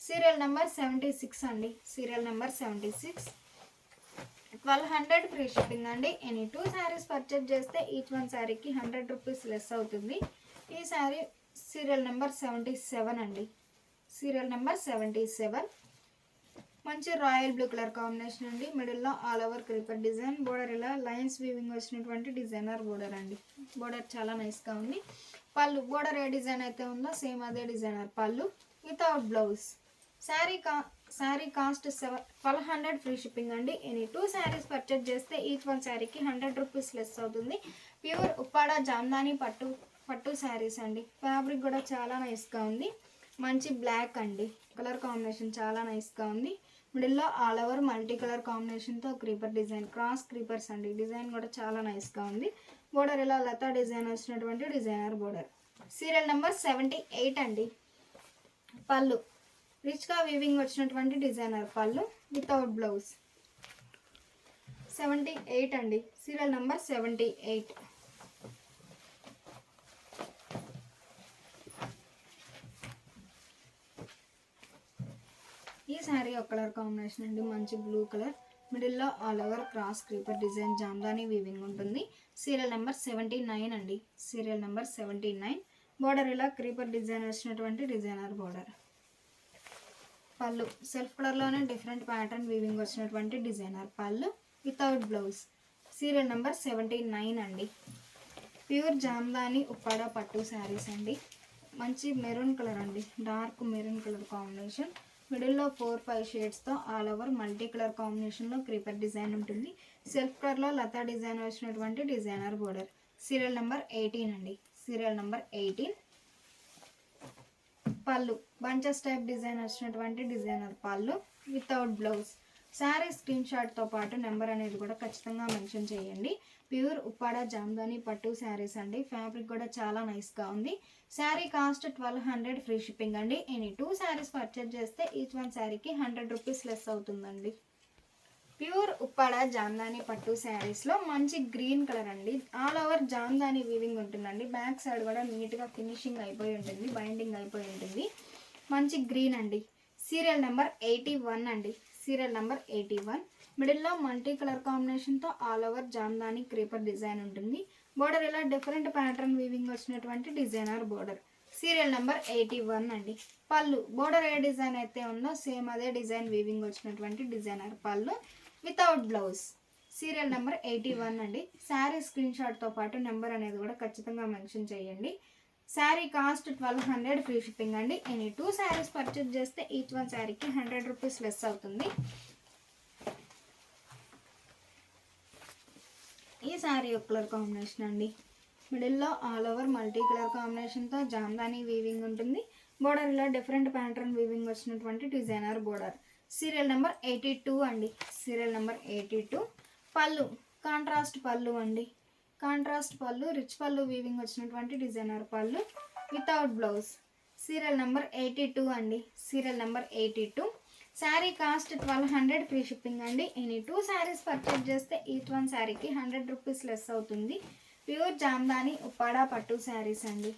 సీరియల్ నెంబర్ 76 అండి. Serial number 76. 1200 ఫ్రీ షిప్పింగ్ అండి. ఎనీ 2 శారీస్ పర్చేజ్ చేస్తే ఈచ్ వన్ శారీకి 100 రూపీస్ లెస్ అవుతుంది. ఈ శారీ సీరియల్ నెంబర్ 77 అండి. Serial number 77. మంచి రాయల్ బ్లూ కలర్ కాంబినేషన్ అండి. మిడిల్లో all over creeper design, border ఇలా లైన్స్ వీవింగ్ వచ్చినటువంటి డిజైనర్ బోర్డర్ అండి. బోర్డర్ చాలా నైస్గా ఉంది. పళ్ళు బోర్డర్ ఏ డిజైన్ అయితే ఉందో సేమ్ అదే డిజైనర్ పళ్ళు without blouse. Sari cost 1200 free shipping అండి. ఎనీ 2 శారీస్ పర్చేజ్ చేస్తే ఈచ్ వన్ శారీకి 100 రూపీస్ లెస్ అవుతుంది. ప్యూర్ ఉప్పాడ జామ్దాని పట్టు శారీస్ అండి. ఫ్యాబ్రిక్ కూడా చాలా నైస్గా ఉంది. మంచి బ్లాక్ అండి. కలర్ కాంబినేషన్ చాలా నైస్గా ఉంది. మిడిల్లో ఆల్ ఓవర్ మల్టీ కలర్ కాంబినేషన్తో క్రీపర్ డిజైన్, క్రాస్ క్రీపర్స్ అండి. డిజైన్ కూడా చాలా నైస్గా ఉంది. బోర్డర్ ఇలా లతా డిజైన్ వచ్చినటువంటి డిజైనర్ బోర్డర్. సీరియల్ నెంబర్ 78 అండి. పళ్ళు రిచ్గా వీవింగ్ వచ్చినటువంటి డిజైనర్ పళ్ళు వితౌట్ బ్లౌజ్. 78 అండి. Serial number 78. ఈ శారీ ఒక కలర్ కాంబినేషన్ అండి. మంచి బ్లూ కలర్. మిడిల్లో all over cross creeper design Jamdani weaving ఉంటుంది. సీరియల్ నెంబర్ 79 అండి. Serial number 79. బోర్డర్ ఇలా క్రీపర్ డిజైన్ వచ్చినటువంటి డిజైనర్ బోర్డర్. పళ్ళు సెల్ఫ్ కలర్లోనే డిఫరెంట్ ప్యాటర్న్ వీవింగ్ వచ్చినటువంటి డిజైనర్ పళ్ళు వితౌట్ బ్లౌజ్. సీరియల్ నెంబర్ 79 అండి. ప్యూర్ జామ్దాని ఉప్పాడ పట్టు శారీస్ అండి. మంచి మెరూన్ కలర్ అండి. Dark maroon colour combination. మిడిల్లో 4-5 షేడ్స్తో ఆల్ ఓవర్ మల్టీ కలర్ కాంబినేషన్లో క్రీపర్ డిజైన్ ఉంటుంది. సెల్ఫ్ కలర్లో లతా డిజైన్ వచ్చినటువంటి డిజైనర్ బోర్డర్. సీరియల్ నెంబర్ 18 అండి. Serial number 18. పళ్ళు బంచెస్ టైప్ డిజైన్ వచ్చినటువంటి డిజైనర్ పళ్ళు వితౌట్ బ్లౌజ్. శారీ స్క్రీన్ షాట్తో పాటు నెంబర్ అనేది కూడా ఖచ్చితంగా మెన్షన్ చేయండి. ప్యూర్ ఉప్పాడ జామ్దాని పట్టు శారీస్ అండి. ఫ్యాబ్రిక్ కూడా చాలా నైస్గా ఉంది. శారీ కాస్ట్ 1200 ఫ్రీ షిప్పింగ్ అండి. ఎనీ 2 శారీస్ పర్చేజ్ చేస్తే ఈచ్ వన్ శారీకి 100 రూపీస్ లెస్ అవుతుందండి. ప్యూర్ ఉప్పాడ జామ్దాని పట్టు శారీస్లో మంచి గ్రీన్ కలర్ అండి. ఆల్ ఓవర్ జామ్దాని వీవింగ్ ఉంటుందండి. బ్యాక్ సైడ్ కూడా నీట్గా ఫినిషింగ్ అయిపోయి ఉంటుంది, బైండింగ్ అయిపోయి ఉంటుంది. మంచి గ్రీన్ అండి. సీరియల్ నెంబర్ 81 అండి. Serial number 81. మిడిల్లో మల్టీ కలర్ కాంబినేషన్తో all over jamdani creeper design ఉంటుంది. బోర్డర్ ఇలా డిఫరెంట్ ప్యాటర్న్ వీవింగ్ వచ్చినటువంటి డిజైనర్ బోర్డర్. సీరియల్ నెంబర్ 81 అండి. పళ్ళు బోర్డర్ ఏ డిజైన్ అయితే ఉందో సేమ్ అదే డిజైన్ వీవింగ్ వచ్చినటువంటి డిజైనర్ పళ్ళు వితౌట్ బ్లౌజ్. సీరియల్ నెంబర్ 81 అండి. శారీ స్క్రీన్ షాట్తో పాటు నెంబర్ అనేది కూడా ఖచ్చితంగా మెన్షన్ చేయండి. శారీ కాస్ట్ 1200 ఫ్రీ షిప్పింగ్ అండి. ఎనీ 2 శారీస్ పర్చేజ్ చేస్తే ఈచ్ వన్ శారీకి 100 రూపీస్ లెస్ అవుతుంది. ఈ శారీ ఒక కలర్ కాంబినేషన్ అండి. మిడిల్లో ఆల్ ఓవర్ మల్టీ కలర్ కాంబినేషన్తో జామ్దాని వీవింగ్ ఉంటుంది. బోర్డర్ ఇలా డిఫరెంట్ ప్యాటర్న్ వీవింగ్ వచ్చినటువంటి డిజైనర్ బోర్డర్. సీరియల్ నెంబర్ 82 అండి. Serial number 82. పళ్ళు కాంట్రాస్ట్ పళ్ళు అండి. కాంట్రాస్ట్ పళ్ళు, రిచ్ పళ్ళు వీవింగ్ వచ్చినటువంటి డిజైనర్ పళ్ళు వితౌట్ బ్లౌజ్. సీరియల్ నెంబర్ 82 అండి. Serial number 82. Sari cost 1200 free shipping అండి. ఎనీ 2 శారీస్ పర్చేజ్ చేస్తే ఈచ్ వన్ శారీకి 100 రూపీస్ లెస్ అవుతుంది. ప్యూర్ జామ్దాని ఉప్పాడ పట్టు శారీస్ అండి.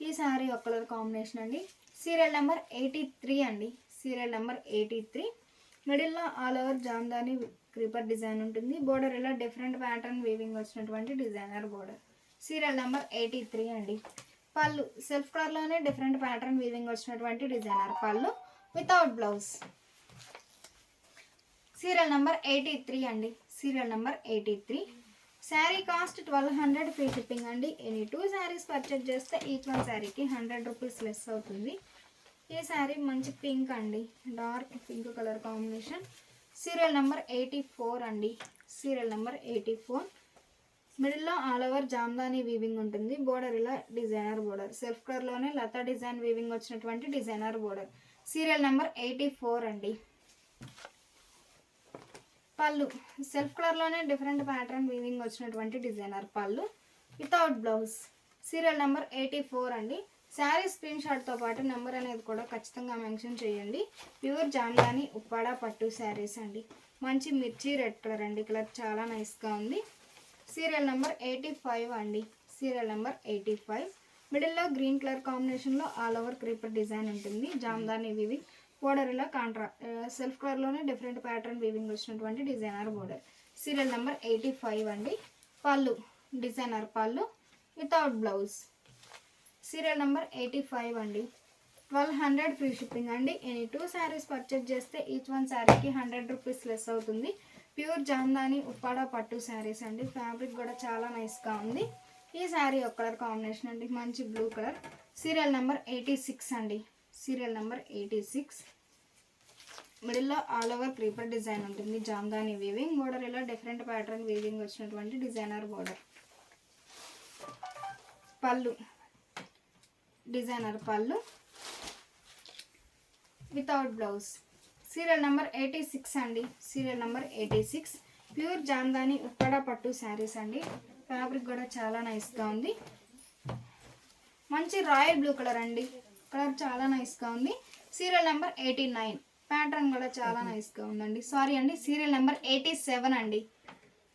ఈ శారీ ఒక కలర్ కాంబినేషన్ అండి. సీరియల్ నెంబర్ 83 అండి. Serial number 83. మిడిల్లో all over jamdani creeper design ఉంటుంది. బోర్డర్ ఇలా డిఫరెంట్ ప్యాటర్న్ వీవింగ్ వచ్చినటువంటి డిజైనర్ బోర్డర్. సీరియల్ నెంబర్ 83 అండి. పళ్ళు సెల్ఫ్ కలర్లోనే డిఫరెంట్ ప్యాటర్న్ వీవింగ్ వచ్చినటువంటి డిజైనర్ పళ్ళు వితౌట్ బ్లౌజ్. సీరియల్ నెంబర్ 83 అండి. Serial number 83. Sari cost 1200 free shipping అండి. ఎనీ 2 శారీస్ పర్చేజ్ చేస్తే ఈచ్ వన్ శారీకి 100 రూపీస్ లెస్ అవుతుంది. ఈ శారీ మంచి పింక్ అండి. Dark pink colour combination. Serial number 84 అండి. Serial number 84. మిడిల్లో ఆల్ ఓవర్ జామ్దాని వీవింగ్ ఉంటుంది. బోర్డర్ ఇలా డిజైనర్ బోర్డర్. సెల్ఫ్ కలర్లోనే లతా డిజైన్ వీవింగ్ వచ్చినటువంటి డిజైనర్ బోర్డర్. సీరియల్ నెంబర్ 84 అండి. పళ్ళు సెల్ఫ్ కలర్లోనే డిఫరెంట్ ప్యాటర్న్ వీవింగ్ వచ్చినటువంటి డిజైనర్ పళ్ళు వితౌట్ బ్లౌజ్. సీరియల్ నెంబర్ 84 అండి. శారీ స్క్రీన్ షాట్తో పాటు నెంబర్ అనేది కూడా ఖచ్చితంగా మెన్షన్ చేయండి. ప్యూర్ జామ్దాని ఉప్పాడ పట్టు శారీస్ అండి. మంచి మిర్చి రెడ్ కలర్ అండి. కలర్ చాలా నైస్గా ఉంది. సీరియల్ నెంబర్ 85 అండి. Serial number 85. మిడిల్లో గ్రీన్ కలర్ కాంబినేషన్లో ఆల్ ఓవర్ క్రీపర్ డిజైన్ ఉంటుంది. జామ్దాని వీవింగ్ బోర్డర్ ఇలా సెల్ఫ్ కలర్లోనే డిఫరెంట్ ప్యాటర్న్ వీవింగ్ వచ్చినటువంటి డిజైనర్ బోర్డర్. సీరియల్ నెంబర్ 85 అండి. పళ్ళు డిజైనర్ పళ్ళు వితౌట్ బ్లౌజ్. సీరియల్ నెంబర్ 85 అండి. 1200 ఫ్రీ షిప్పింగ్ అండి. ఎనీ 2 శారీస్ పర్చేజ్ చేస్తే ఈచ్ వన్ శారీకి 100 రూపీస్ లెస్ అవుతుంది. ప్యూర్ జామ్దాని ఉప్పాడ పట్టు శారీస్ అండి. ఫ్యాబ్రిక్ కూడా చాలా నైస్గా ఉంది. ఈ శారీ ఒక కలర్ కాంబినేషన్ అండి, మంచి బ్లూ కలర్. సీరియల్ నెంబర్ 86 అండి. Serial number 86. మిడిల్లో ఆల్ ఓవర్ క్రీపర్ డిజైన్ ఉంటుంది. జామ్దాని వీవింగ్ బోర్డర్ ఇలా డిఫరెంట్ ప్యాటర్న్ వీవింగ్ వచ్చినటువంటి డిజైనర్ బోర్డర్. పళ్ళు డిజైనర్ పళ్ళు వితౌట్ బ్లౌజ్. సీరియల్ నెంబర్ 86 అండి. Serial number 86. Pure Jamdani Uppada పట్టు శారీస్ అండి. ఫ్యాబ్రిక్ కూడా చాలా నైస్గా ఉంది. మంచి రాయల్ బ్లూ కలర్ అండి. కలర్ చాలా నైస్గా ఉంది. Serial number 89. ప్యాటర్న్ కూడా చాలా నైస్గా ఉందండి. సారీ అండి, సీరియల్ నెంబర్ 87 అండి.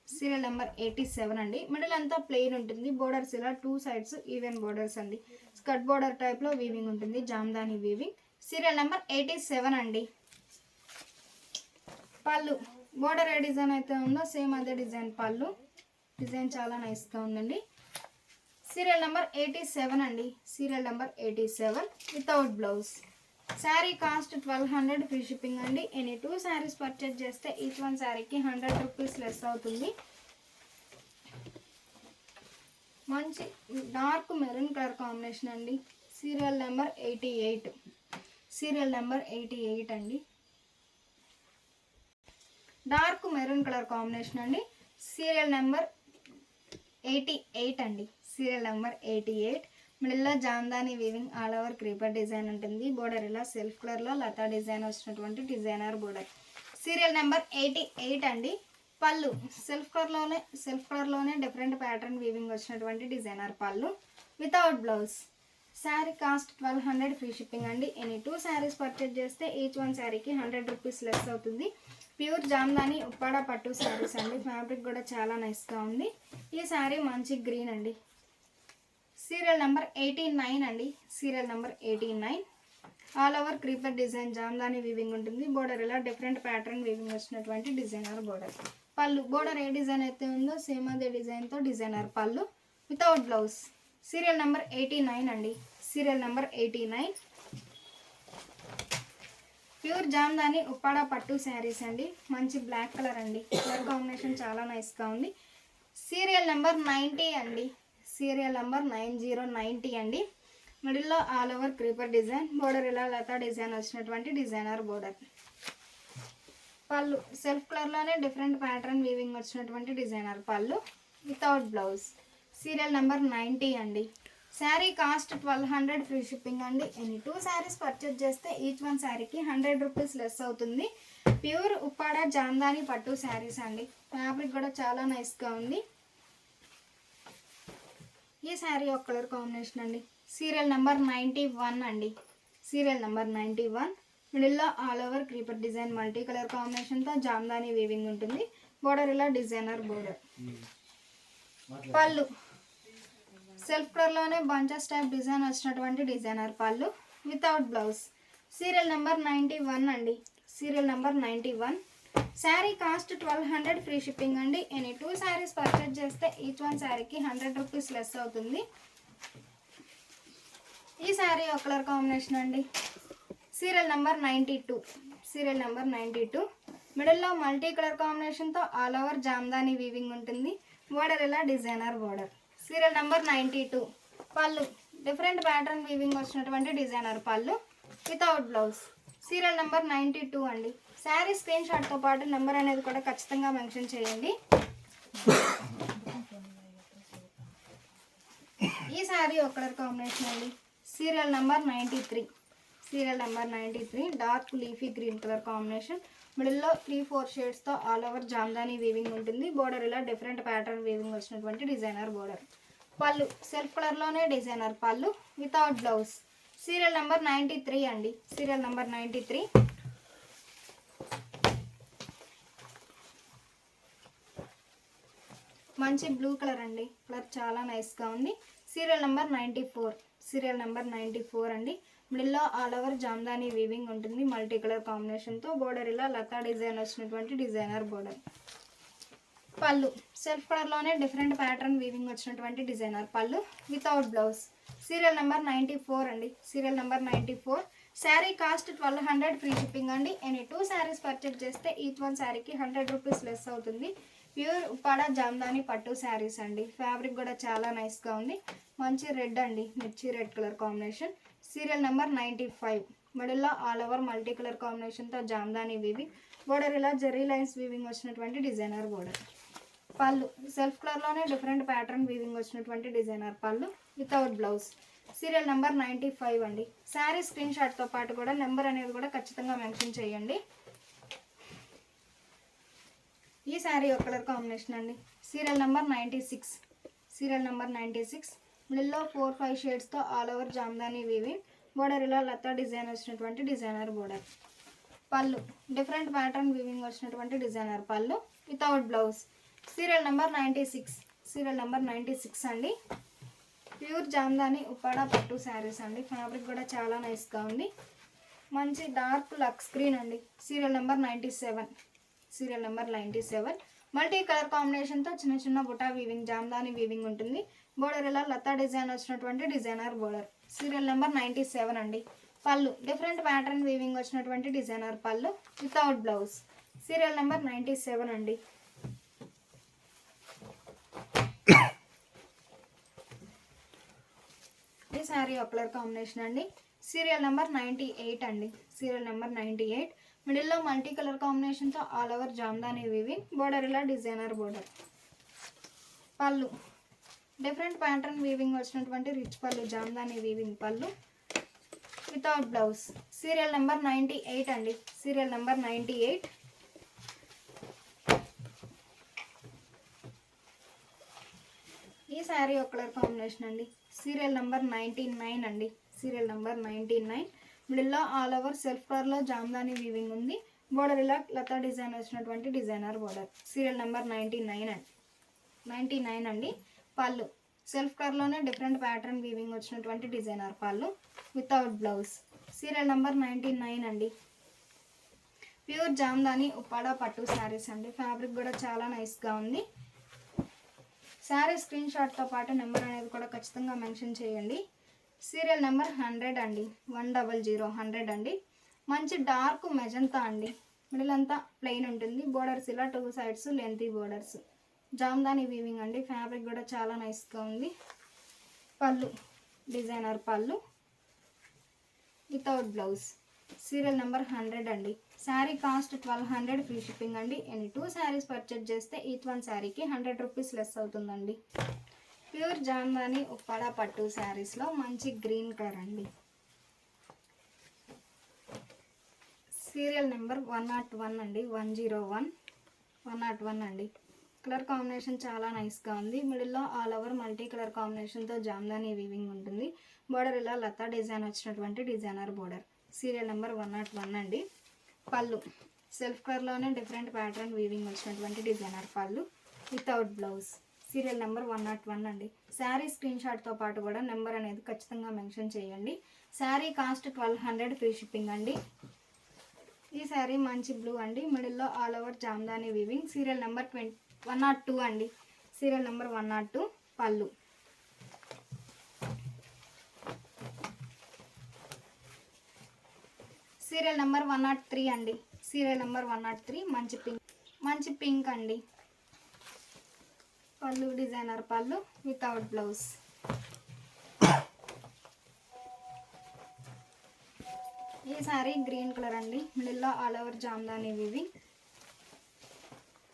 సీరియల్ నెంబర్ 87 అండి. మిడిల్ అంతా ప్లెయిన్ ఉంటుంది. బోర్డర్స్ ఇలా 2 సైడ్స్ ఈవెన్ బోర్డర్స్ అండి. స్కర్ట్ బోర్డర్ టైప్లో వీవింగ్ ఉంటుంది. జామ్దాని వీవింగ్. సీరియల్ నెంబర్ 87 అండి. పళ్ళు బోర్డర్ ఏ డిజైన్ అయితే ఉందో సేమ్ అదే డిజైన్ పళ్ళు. డిజైన్ చాలా నైస్గా ఉందండి. సీరియల్ నెంబర్ 87 అండి. Serial number 87 without blouse. Sari cost 1200 free shipping అండి. ఎనీ 2 శారీస్ పర్చేజ్ చేస్తే ఈచ్ వన్ శారీకి 100 రూపీస్ లెస్ అవుతుంది. మంచి డార్క్ మెరూన్ కలర్ కాంబినేషన్ అండి. Serial number 88. సీరియల్ నెంబర్ 88 అండి. డార్క్ మెరూన్ కలర్ కాంబినేషన్ అండి. సీరియల్ నెంబర్ 88 అండి. Serial number 88. మిడిల్లో Jamdani weaving all over creeper design ఉంటుంది. బోర్డర్ ఇలా సెల్ఫ్ కలర్లో లతా డిజైన్ వచ్చినటువంటి డిజైనర్ బోర్డర్. సీరియల్ నెంబర్ 88 అండి. పళ్ళు సెల్ఫ్ కలర్లోనే డిఫరెంట్ ప్యాటర్న్ వీవింగ్ వచ్చినటువంటి డిజైనర్ పళ్ళు without blouse. Sari cost 1200 free shipping అండి. ఎనీ 2 శారీస్ పర్చేజ్ చేస్తే ఈచ్ వన్ శారీకి 100 రూపీస్ లెస్ అవుతుంది. ప్యూర్ జామ్దాని ఉప్పాడ పట్టు శారీస్ అండి. ఫ్యాబ్రిక్ కూడా చాలా నైస్గా ఉంది. ఈ శారీ మంచి గ్రీన్ అండి. సీరియల్ నెంబర్ 89 అండి. Serial number 89. All over creeper design Jamdani weaving ఉంటుంది. బోర్డర్ ఇలా డిఫరెంట్ ప్యాటర్న్ వీవింగ్ వచ్చినటువంటి డిజైనర్ బోర్డర్. పళ్ళు బోర్డర్ ఏ డిజైన్ అయితే ఉందో సేమ్ అదే డిజైన్తో డిజైనర్ పళ్ళు వితౌట్ బ్లౌజ్. సీరియల్ నెంబర్ 89 అండి. Serial number 89. Pure Jamdani Uppada పట్టు శారీస్ అండి. మంచి బ్లాక్ కలర్ అండి. కలర్ కాంబినేషన్ చాలా నైస్గా ఉంది. సీరియల్ నెంబర్ 90 అండి. సీరియల్ నెంబర్ 90 అండి. మిడిల్లో all over creeper design border ఇలా లతా డిజైన్ వచ్చినటువంటి డిజైనర్ బోర్డర్. పళ్ళు సెల్ఫ్ కలర్లోనే డిఫరెంట్ ప్యాటర్న్ వీవింగ్ వచ్చినటువంటి డిజైనర్ పళ్ళు వితౌట్ బ్లౌజ్. సీరియల్ నెంబర్ 90 అండి. శారీ కాస్ట్ 1200 ఫ్రీ షిప్పింగ్ అండి. ఎనీ 2 శారీస్ పర్చేజ్ చేస్తే ఈచ్ వన్ శారీకి 100 రూపీస్ లెస్ అవుతుంది. ప్యూర్ ఉప్పాడ జామ్దాని పట్టు శారీస్ అండి. ఫ్యాబ్రిక్ కూడా చాలా నైస్గా ఉంది. ఈ శారీ ఒక కలర్ కాంబినేషన్ అండి. సీరియల్ నెంబర్ 91 అండి. Serial number 91. మిడిల్లో all over creeper design multi colour కాంబినేషన్తో జామ్దాని వీవింగ్ ఉంటుంది. బోర్డర్ ఇలా డిజైనర్ బోర్డర్. పళ్ళు సెల్ఫ్ కలర్లోనే బంచెస్ టైప్ డిజైన్ వచ్చినటువంటి డిజైనర్ పళ్ళు వితౌట్ బ్లౌజ్. సీరియల్ నెంబర్ 91 అండి. Serial number 91. Sari cost 1200 free shipping అండి. ఎనీ 2 శారీస్ పర్చేజ్ చేస్తే ఈచ్ వన్ శారీకి 100 రూపీస్ లెస్ అవుతుంది. ఈ శారీ ఒక కలర్ కాంబినేషన్ అండి. Serial number 92. Serial number 92. మిడిల్లో మల్టీ కలర్ కాంబినేషన్తో ఆల్ ఓవర్ జామ్దాని వీవింగ్ ఉంటుంది. బోర్డర్ ఇలా డిజైనర్ బోర్డర్. Serial number 92. పళ్ళు డిఫరెంట్ ప్యాటర్న్ వీవింగ్ వచ్చినటువంటి డిజైనర్ పళ్ళు వితౌట్ బ్లౌజ్. సీరియల్ నెంబర్ 92 అండి. శారీ స్క్రీన్ షాట్తో పాటు నెంబర్ అనేది కూడా ఖచ్చితంగా మెన్షన్ చేయండి. ఈ శారీ ఒక కలర్ కాంబినేషన్ అండి, serial number 93. Serial number 93 dark leafy green colour combination. మిడిల్లో 3-4 షేడ్స్తో ఆల్ ఓవర్ జామ్దాని వీవింగ్ ఉంటుంది. బోర్డర్ ఇలా డిఫరెంట్ ప్యాటర్న్ వీవింగ్ వచ్చినటువంటి డిజైనర్ బోర్డర్. పళ్ళు సెల్ఫ్ కలర్లోనే డిజైనర్ పళ్ళు వితౌట్ బ్లౌజ్. సీరియల్ నెంబర్ 93 అండి, సీరియల్ నెంబర్ 93. మంచి బ్లూ కలర్ అండి, కలర్ చాలా నైస్గా ఉంది. Serial number 94. సీరియల్ నెంబర్ 94 అండి. మిడిల్లో ఆల్ ఓవర్ జామ్దాని వీవింగ్ ఉంటుంది మల్టీ కలర్ కాంబినేషన్తో. బోర్డర్ ఇలా లతా డిజైన్ వచ్చినటువంటి డిజైనర్ బోర్డర్. పళ్ళు సెల్ఫ్ కలర్లోనే డిఫరెంట్ ప్యాటర్న్ వీవింగ్ వచ్చినటువంటి డిజైనర్ పళ్ళు వితౌట్ బ్లౌజ్. సీరియల్ నెంబర్ 94 అండి, serial number 94. Sari cost 1200 free shipping అండి. ఎనీ 2 శారీస్ పర్చేజ్ చేస్తే ఈచ్ వన్ శారీకి 100 రూపీస్ లెస్ అవుతుంది. ప్యూర్ ఉప్పాడ జామ్దాని పట్టు శారీస్ అండి. ఫ్యాబ్రిక్ కూడా చాలా నైస్గా ఉంది. మంచి రెడ్ అండి, మిర్చి red colour combination. Serial number 95. మిడిల్లో ఆల్ ఓవర్ మల్టీ కలర్ కాంబినేషన్తో జామ్దాని వీవింగ్. బోర్డర్ ఇలా జెర్రీ లైన్స్ వీవింగ్ వచ్చినటువంటి డిజైనర్ బోర్డర్. పళ్ళు సెల్ఫ్ కలర్లోనే డిఫరెంట్ ప్యాటర్న్ వీవింగ్ వచ్చినటువంటి డిజైనర్ పళ్ళు వితౌట్ బ్లౌజ్. సీరియల్ నెంబర్ 95 అండి. శారీ స్క్రీన్ షాట్తో పాటు కూడా నెంబర్ అనేది కూడా ఖచ్చితంగా మెన్షన్ చేయండి. ఈ శారీ ఒక కలర్ కాంబినేషన్ అండి, సీరియల్ నెంబర్ 96. Serial number 96. మిడిల్లో 4-5 షేడ్స్తో all over Jamdani weaving. Border ఇలా లతా డిజైన్ వచ్చినటువంటి డిజైనర్ బోర్డర్. పళ్ళు డిఫరెంట్ ప్యాటర్న్ వీవింగ్ వచ్చినటువంటి డిజైనర్ పళ్ళు without blouse. Serial number 96. Serial number 96 అండి. ప్యూర్ జామ్దాని ఉప్పాడ పట్టు శారీస్ అండి. ఫ్యాబ్రిక్ కూడా చాలా నైస్గా ఉంది. మంచి డార్క్ లక్స్ గ్రీన్ అండి. Serial number 97. Serial number 97. Multi colour కాంబినేషన్తో చిన్న చిన్న బుటా వీవింగ్ జామ్దాని వీవింగ్ ఉంటుంది. బోర్డర్ ఇలా లతా డిజైన్ వచ్చినటువంటి డిజైనర్ బోర్డర్. సీరియల్ నెంబర్ 97 అండి. పళ్ళు డిఫరెంట్ ప్యాటర్న్ వీవింగ్ వచ్చినటువంటి డిజైనర్ పళ్ళు వితౌట్ బ్లౌజ్. సీరియల్ నెంబర్ 97 అండి. ఈ శారీ ఒక కలర్ కాంబినేషన్ అండి, సీరియల్ నెంబర్ 98 అండి. Serial number 98. మిడిల్లో మల్టీ కలర్ కాంబినేషన్తో all over Jamdani weaving. Border ఇలా డిజైనర్ బోర్డర్. పళ్ళు డిఫరెంట్ ప్యాటర్న్ వీవింగ్ వచ్చినటువంటి రిచ్ పళ్ళు జామ్దాని వీవింగ్ పళ్ళు వితౌట్ బ్లౌజ్. సీరియల్ నెంబర్ 98 అండి. Serial number 98. ఈ శారీ ఒక కలర్ కాంబినేషన్ అండి, సీరియల్ నెంబర్ 99 అండి. Serial number 99. మిడిల్లో ఆల్ ఓవర్ సెల్ఫ్ కలర్లో జామ్దాని వీవింగ్ ఉంది. బోర్డర్ ఇలా లతా డిజైన్ వచ్చినటువంటి డిజైనర్ బోర్డర్. సీరియల్ నెంబర్ 99 అండి. పళ్ళు సెల్ఫ్ కలర్లోనే డిఫరెంట్ ప్యాటర్న్ వీవింగ్ వచ్చినటువంటి డిజైనర్ పళ్ళు వితౌట్ బ్లౌజ్. సీరియల్ నెంబర్ 99 అండి. ప్యూర్ జామ్దాని ఉప్పాడ పట్టు శారీస్ అండి. ఫ్యాబ్రిక్ కూడా చాలా నైస్గా ఉంది. శారీ స్క్రీన్ షాట్తో పాటు నెంబర్ అనేది కూడా ఖచ్చితంగా మెన్షన్ చేయండి. సీరియల్ నెంబర్ 100 అండి, 100 అండి. మంచి డార్క్ మెజంతా అండి. మిడిల్ అంతా ప్లెయిన్ ఉంటుంది. బోర్డర్స్ ఇలా 2 sides lengthy borders. Jamdani weaving అండి. ఫ్యాబ్రిక్ కూడా చాలా నైస్గా ఉంది. పళ్ళు డిజైనర్ పళ్ళు వితౌట్ బ్లౌజ్. సీరియల్ నెంబర్ 100 అండి. శారీ కాస్ట్ 1200 ఫ్రీ షిప్పింగ్ అండి. ఎనీ 2 శారీస్ పర్చేజ్ చేస్తే ఈచ్ వన్ శారీకి 100 రూపీస్ లెస్ అవుతుందండి. ప్యూర్ జామ్దాని ఉప్పాడ పట్టు శారీస్లో మంచి గ్రీన్ కలర్ అండి. సీరియల్ నెంబర్ 101 అండి, 101 అండి. కలర్ కాంబినేషన్ చాలా నైస్గా ఉంది. మిడిల్లో ఆల్ ఓవర్ మల్టీ కలర్ కాంబినేషన్తో జామ్దాని వీవింగ్ ఉంటుంది. బోర్డర్ ఇలా లతా డిజైన్ వచ్చినటువంటి డిజైనర్ బోర్డర్. సీరియల్ నెంబర్ 101 అండి. పళ్ళు సెల్ఫ్ కలర్లోనే డిఫరెంట్ ప్యాటర్న్ వీవింగ్ వచ్చినటువంటి డిజైనర్ పళ్ళు వితౌట్ బ్లౌజ్. సీరియల్ నెంబర్ 101 అండి. శారీ స్క్రీన్ షాట్తో పాటు కూడా నెంబర్ అనేది ఖచ్చితంగా మెన్షన్ చేయండి. శారీ కాస్ట్ 1200 ఫ్రీ షిప్పింగ్ అండి. ఈ శారీ మంచి బ్లూ అండి. మిడిల్లో all over Jamdani weaving. Serial number 102 అండి. Serial number 102. పళ్ళు సీరియల్ నెంబర్ 103 అండి. Serial number 103. మంచి పింక్ అండి. పళ్ళు డిజైనర్ పళ్ళు వితౌట్ బ్లౌజ్. ఈ సారీ గ్రీన్ కలర్ అండి. మిడిల్లో ఆల్ ఓవర్ జామ్దాని వీవింగ్.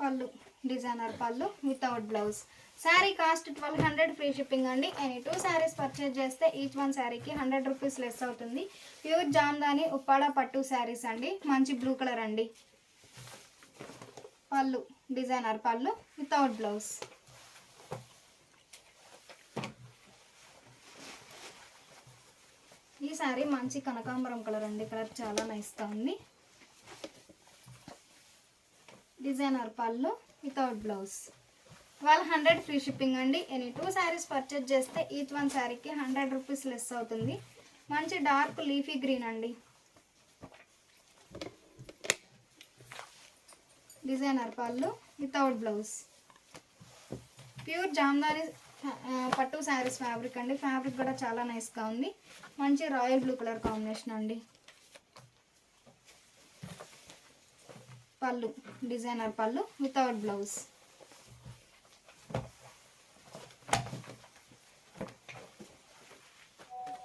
పళ్ళు డిజైనర్ పళ్ళు without blouse. Sari cost 1200 free shipping అండి. ఎనీ 2 శారీస్ పర్చేజ్ చేస్తే ఈచ్ వన్ శారీకి 100 రూపీస్ లెస్ అవుతుంది. ప్యూర్ జామ్దాని ఉప్పాడ పట్టు శారీస్ అండి. మంచి బ్లూ కలర్ అండి. పళ్ళు డిజైనర్ పళ్ళు వితౌట్ బ్లౌజ్. ఈ శారీ మంచి కనకాంబరం కలర్ అండి. కలర్ చాలా నైస్గా ఉంది. డిజైనర్ పళ్ళు వితౌట్ బ్లౌజ్. 1200 ఫ్రీ షిప్పింగ్ అండి. ఎనీ 2 శారీస్ పర్చేజ్ చేస్తే ఈచ్ వన్ శారీకి 100 రూపీస్ లెస్ అవుతుంది. మంచి డార్క్ లీఫీ గ్రీన్ అండి. డిజైనర్ పళ్ళు వితౌట్ బ్లౌజ్. ప్యూర్ జామ్దాని పట్టు శారీస్ ఫ్యాబ్రిక్ అండి. ఫ్యాబ్రిక్ కూడా చాలా నైస్గా ఉంది. మంచి రాయల్ బ్లూ కలర్ కాంబినేషన్ అండి. పళ్ళు డిజైనర్ పళ్ళు వితౌట్ బ్లౌజ్.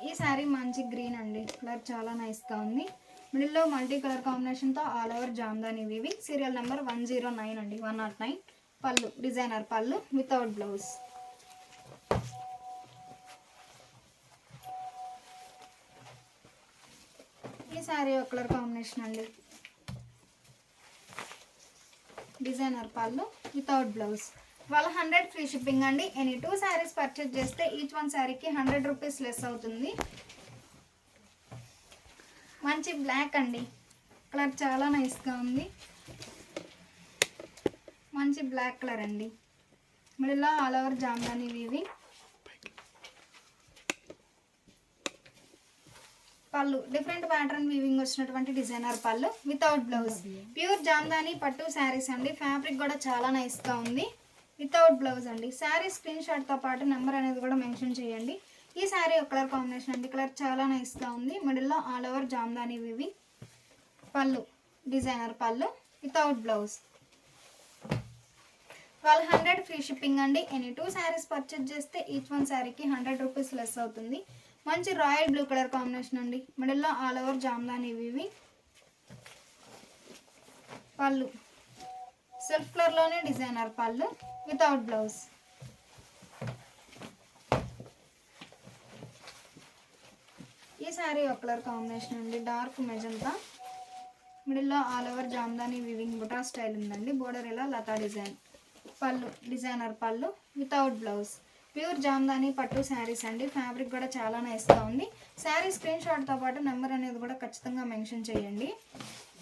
ఈ శారీ మంచి గ్రీన్ అండి. కలర్ చాలా నైస్గా ఉంది. మిడిల్లో మల్టీ కలర్ కాంబినేషన్తో all over Jamdani weaving. Serial number 109 అండి, 109. పళ్ళు డిజైనర్ పళ్ళు వితౌట్ బ్లౌజ్. ఈ శారీ ఒక కలర్ కాంబినేషన్ అండి. డిజైనర్ పళ్ళు వితౌట్ బ్లౌజ్. 1200 ఫ్రీ షిప్పింగ్ అండి. ఎనీ 2 శారీస్ పర్చేజ్ చేస్తే ఈచ్ వన్ శారీకి 100 రూపీస్ లెస్ అవుతుంది. మంచి బ్లాక్ అండి. కలర్ చాలా నైస్గా ఉంది. మంచి బ్లాక్ కలర్ అండి. మిడిల్లో ఆల్ ఓవర్ జామ్దాని వీవింగ్. పళ్ళు డిఫరెంట్ ప్యాటర్న్ వీవింగ్ వచ్చినటువంటి డిజైనర్ పళ్ళు వితౌట్ బ్లౌజ్. ప్యూర్ జామ్దాని పట్టు శారీస్ అండి. ఫ్యాబ్రిక్ కూడా చాలా నైస్గా ఉంది. వితౌట్ బ్లౌజ్ అండి. శారీ స్క్రీన్ షాట్తో పాటు నెంబర్ అనేది కూడా మెన్షన్ చేయండి. ఈ శారీ ఒక కలర్ కాంబినేషన్ అండి. కలర్ చాలా నైస్గా ఉంది. మిడిల్లో ఆల్ ఓవర్ జామ్దాని వీవింగ్. పళ్ళు డిజైనర్ పళ్ళు వితౌట్ బ్లౌజ్. 1200 ఫ్రీ షిప్పింగ్ అండి. ఎనీ 2 శారీస్ పర్చేజ్ చేస్తే ఈచ్ వన్ శారీకి 100 రూపీస్ లెస్ అవుతుంది. మంచి రాయల్ బ్లూ కలర్ కాంబినేషన్ అండి. మిడిల్లో ఆల్ ఓవర్ జామ్దాని వీవింగ్. పళ్ళు సెల్ఫ్ కలర్లోనే డిజైనర్ పళ్ళు వితౌట్ బ్లౌజ్. ఈ శారీ ఒక కలర్ కాంబినేషన్ అండి. Dark magenta. మిడిల్లో all over Jamdani weaving buta style ఉందండి. బోర్డర్ ఇలా లతా డిజైన్. పళ్ళు డిజైనర్ పళ్ళు వితౌట్ బ్లౌజ్. ప్యూర్ జామ్దాని పట్టు శారీస్ అండి. ఫ్యాబ్రిక్ కూడా చాలా నైస్గా ఉంది. శారీ స్క్రీన్ షాట్తో పాటు నెంబర్ అనేది కూడా ఖచ్చితంగా మెన్షన్ చేయండి.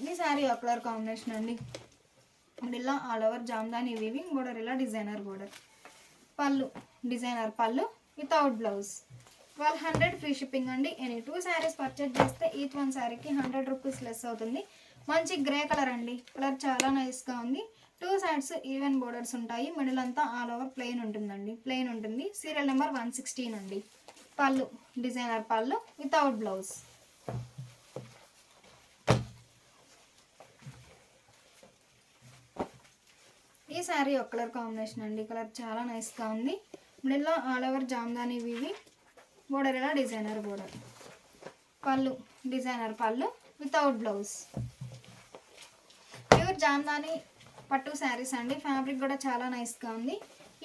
ఈ శారీ ఒక కలర్ కాంబినేషన్ అండి. మిడిల్లో all over Jamdani weaving. Border ఇలా డిజైనర్ బోర్డర్. పళ్ళు డిజైనర్ పళ్ళు వితౌట్ బ్లౌజ్. 1200 ఫ్రీ షిప్పింగ్ అండి. ఎనీ 2 శారీస్ పర్చేజ్ చేస్తే ఈచ్ వన్ శారీకి 100 రూపీస్ లెస్ అవుతుంది. మంచి గ్రే కలర్ అండి. కలర్ చాలా నైస్గా ఉంది. 2 సైడ్స్ ఈవెన్ బోర్డర్స్ ఉంటాయి. మిడిల్ అంతా ఆల్ ఓవర్ ప్లెయిన్ ఉంటుందండి. ప్లెయిన్ ఉంటుంది. సీరియల్ నెంబర్ 116 అండి. పళ్ళు డిజైనర్ పళ్ళు వితౌట్ బ్లౌజ్. ఈ శారీ ఒక కలర్ కాంబినేషన్ అండి. కలర్ చాలా నైస్గా ఉంది. మిడిల్లో ఆల్ ఓవర్ జామ్దాని వీవి. బోర్డర్ ఇలా డిజైనర్ బోర్డర్. పళ్ళు డిజైనర్ పళ్ళు వితౌట్ బ్లౌజ్. ప్యూర్ జామ్దాని పట్టు శారీస్ అండి. ఫ్యాబ్రిక్ కూడా చాలా నైస్గా ఉంది.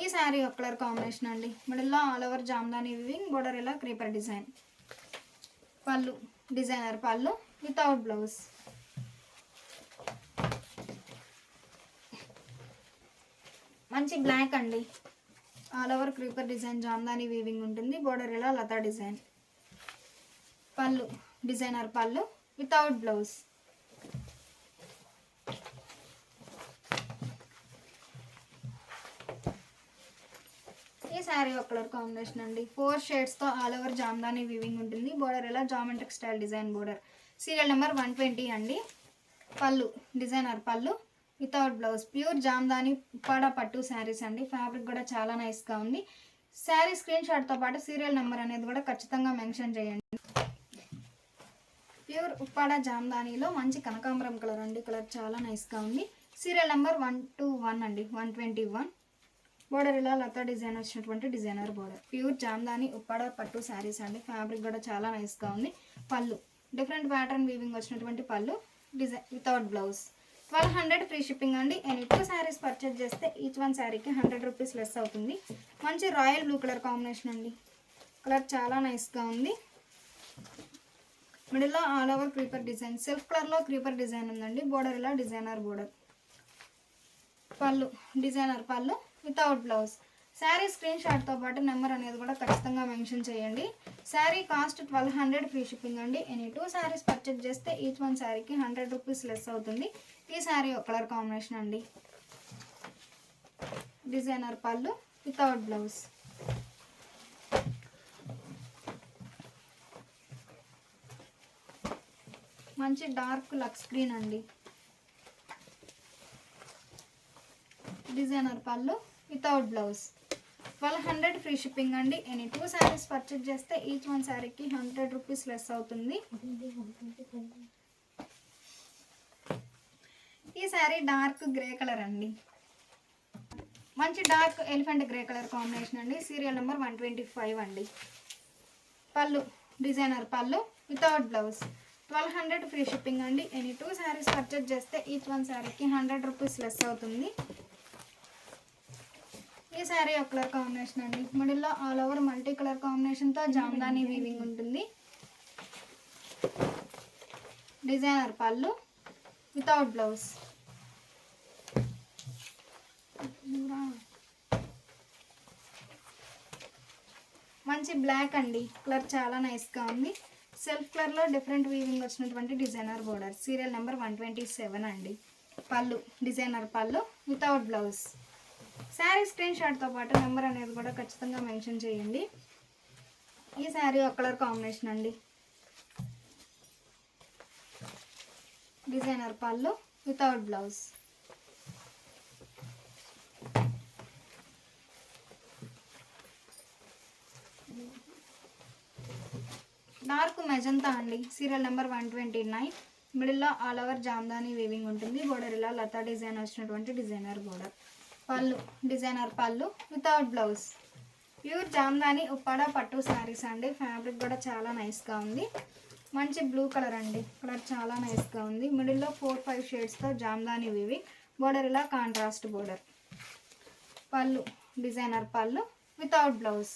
ఈ శారీ ఒక కలర్ కాంబినేషన్ అండి. మిడిల్లో all over Jamdani weaving. Border ఇలా క్రీపర్ డిజైన్. పళ్ళు డిజైనర్ పళ్ళు వితౌట్ బ్లౌజ్. మంచి బ్లాక్ అండి. All over creeper design Jamdani weaving ఉంటుంది. బోర్డర్ ఇలా లతా డిజైన్. పళ్ళు డిజైనర్ పళ్ళు వితౌట్ బ్లౌజ్. ఈ శారీ ఒక కలర్ కాంబినేషన్ అండి. 4 షేడ్స్తో ఆల్ ఓవర్ జామ్దాని వీవింగ్ ఉంటుంది. బోర్డర్ ఇలా geometric style design border. Serial number 120 అండి. పళ్ళు డిజైనర్ పళ్ళు without blouse. Pure Jamdani Uppada పట్టు శారీస్ అండి. ఫ్యాబ్రిక్ కూడా చాలా నైస్గా ఉంది. శారీ స్క్రీన్ షాట్తో పాటు సీరియల్ నెంబర్ అనేది కూడా ఖచ్చితంగా మెన్షన్ చేయండి. ప్యూర్ ఉప్పాడ జామ్దానిలో మంచి కనకాంబరం కలర్ అండి. కలర్ చాలా నైస్గా ఉంది. సీరియల్ నెంబర్ 121 అండి, 121. బోర్డర్ ఇలా లతా డిజైన్ వచ్చినటువంటి designer border. Pure Jamdani Uppada పట్టు శారీస్ అండి. ఫ్యాబ్రిక్ కూడా చాలా నైస్గా ఉంది. పళ్ళు డిఫరెంట్ ప్యాటర్న్ వీవింగ్ వచ్చినటువంటి పళ్ళు. Design without blouse. 1200 free shipping అండి. ఎనీ 2 శారీస్ పర్చేజ్ చేస్తే ఈచ్ వన్ శారీకి 100 రూపీస్ లెస్ అవుతుంది. మంచి రాయల్ బ్లూ కలర్ కాంబినేషన్ అండి. కలర్ చాలా నైస్గా ఉంది. మిడిల్లో all over creeper design, self కలర్లో క్రీపర్ డిజైన్ ఉందండి. బోర్డర్ ఇలా డిజైనర్ బోర్డర్. పళ్ళు డిజైనర్ పళ్ళు వితౌట్ బ్లౌజ్. శారీ స్క్రీన్ షాట్తో పాటు నెంబర్ అనేది కూడా ఖచ్చితంగా మెన్షన్ చేయండి. శారీ కాస్ట్ 1200 ఫ్రీ షిప్పింగ్ అండి. ఎనీ 2 శారీస్ పర్చేజ్ చేస్తే ఈచ్ వన్ శారీకి 100 రూపీస్ లెస్ అవుతుంది. ఈ శారీ ఒక కలర్ కాంబినేషన్ అండి. డిజైనర్ పళ్ళు వితౌట్ బ్లౌజ్. మంచి డార్క్ లక్స్ గ్రీన్ అండి. డిజైనర్ పళ్ళు వితౌట్ బ్లౌజ్. 1200 ఫ్రీ షిప్పింగ్ అండి. ఎనీ 2 శారీస్ పర్చేజ్ చేస్తే ఈచ్ వన్ శారీకి 100 రూపీస్ లెస్ అవుతుంది. ఈ శారీ డార్క్ గ్రే కలర్ అండి. మంచి dark elephant grey colour combination అండి. సీరియల్ నెంబర్ 125 అండి. పళ్ళు డిజైనర్ పళ్ళు వితౌట్ బ్లౌజ్. 1200 ఫ్రీ షిప్పింగ్ అండి. ఎనీ 2 శారీస్ పర్చేజ్ చేస్తే ఈచ్ వన్ శారీకి 100 రూపీస్ లెస్ అవుతుంది. ఈ శారీ ఒక కలర్ కాంబినేషన్ అండి. మిడిల్లో ఆల్ ఓవర్ మల్టీ కలర్ కాంబినేషన్తో జామ్దాని వీవింగ్ ఉంటుంది. డిజైనర్ పళ్ళు వితౌట్ బ్లౌజ్. మంచి బ్లాక్ అండి. కలర్ చాలా నైస్గా ఉంది. సెల్ఫ్ కలర్లో డిఫరెంట్ వీవింగ్ వచ్చినటువంటి డిజైనర్ బోర్డర్. సీరియల్ నెంబర్ 127 అండి. పళ్ళు డిజైనర్ పళ్ళు వితౌట్ బ్లౌజ్. శారీ స్క్రీన్ షాట్తో పాటు నెంబర్ అనేది కూడా ఖచ్చితంగా మెన్షన్ చేయండి. ఈ శారీ ఒక కలర్ కాంబినేషన్ అండి. డిజైనర్ పళ్ళు వితౌట్ బ్లౌజ్. డార్క్ మెజంతా అండి. Serial number 129. మిడిల్లో ఆల్ ఓవర్ జామ్దాని వీవింగ్ ఉంటుంది. బోర్డర్ ఇలా లతా డిజైన్ వచ్చినటువంటి డిజైనర్ బోర్డర్. పళ్ళు డిజైనర్ పళ్ళు without blouse. Pure Jamdani Uppada పట్టు శారీస్ అండి. ఫ్యాబ్రిక్ కూడా చాలా నైస్గా ఉంది. మంచి బ్లూ కలర్ అండి. కలర్ చాలా నైస్గా ఉంది. మిడిల్లో 4-5 షేడ్స్తో జామ్దాని వీవింగ్. బోర్డర్ ఇలా కాంట్రాస్ట్ బోర్డర్. పళ్ళు డిజైనర్ పళ్ళు వితౌట్ బ్లౌజ్.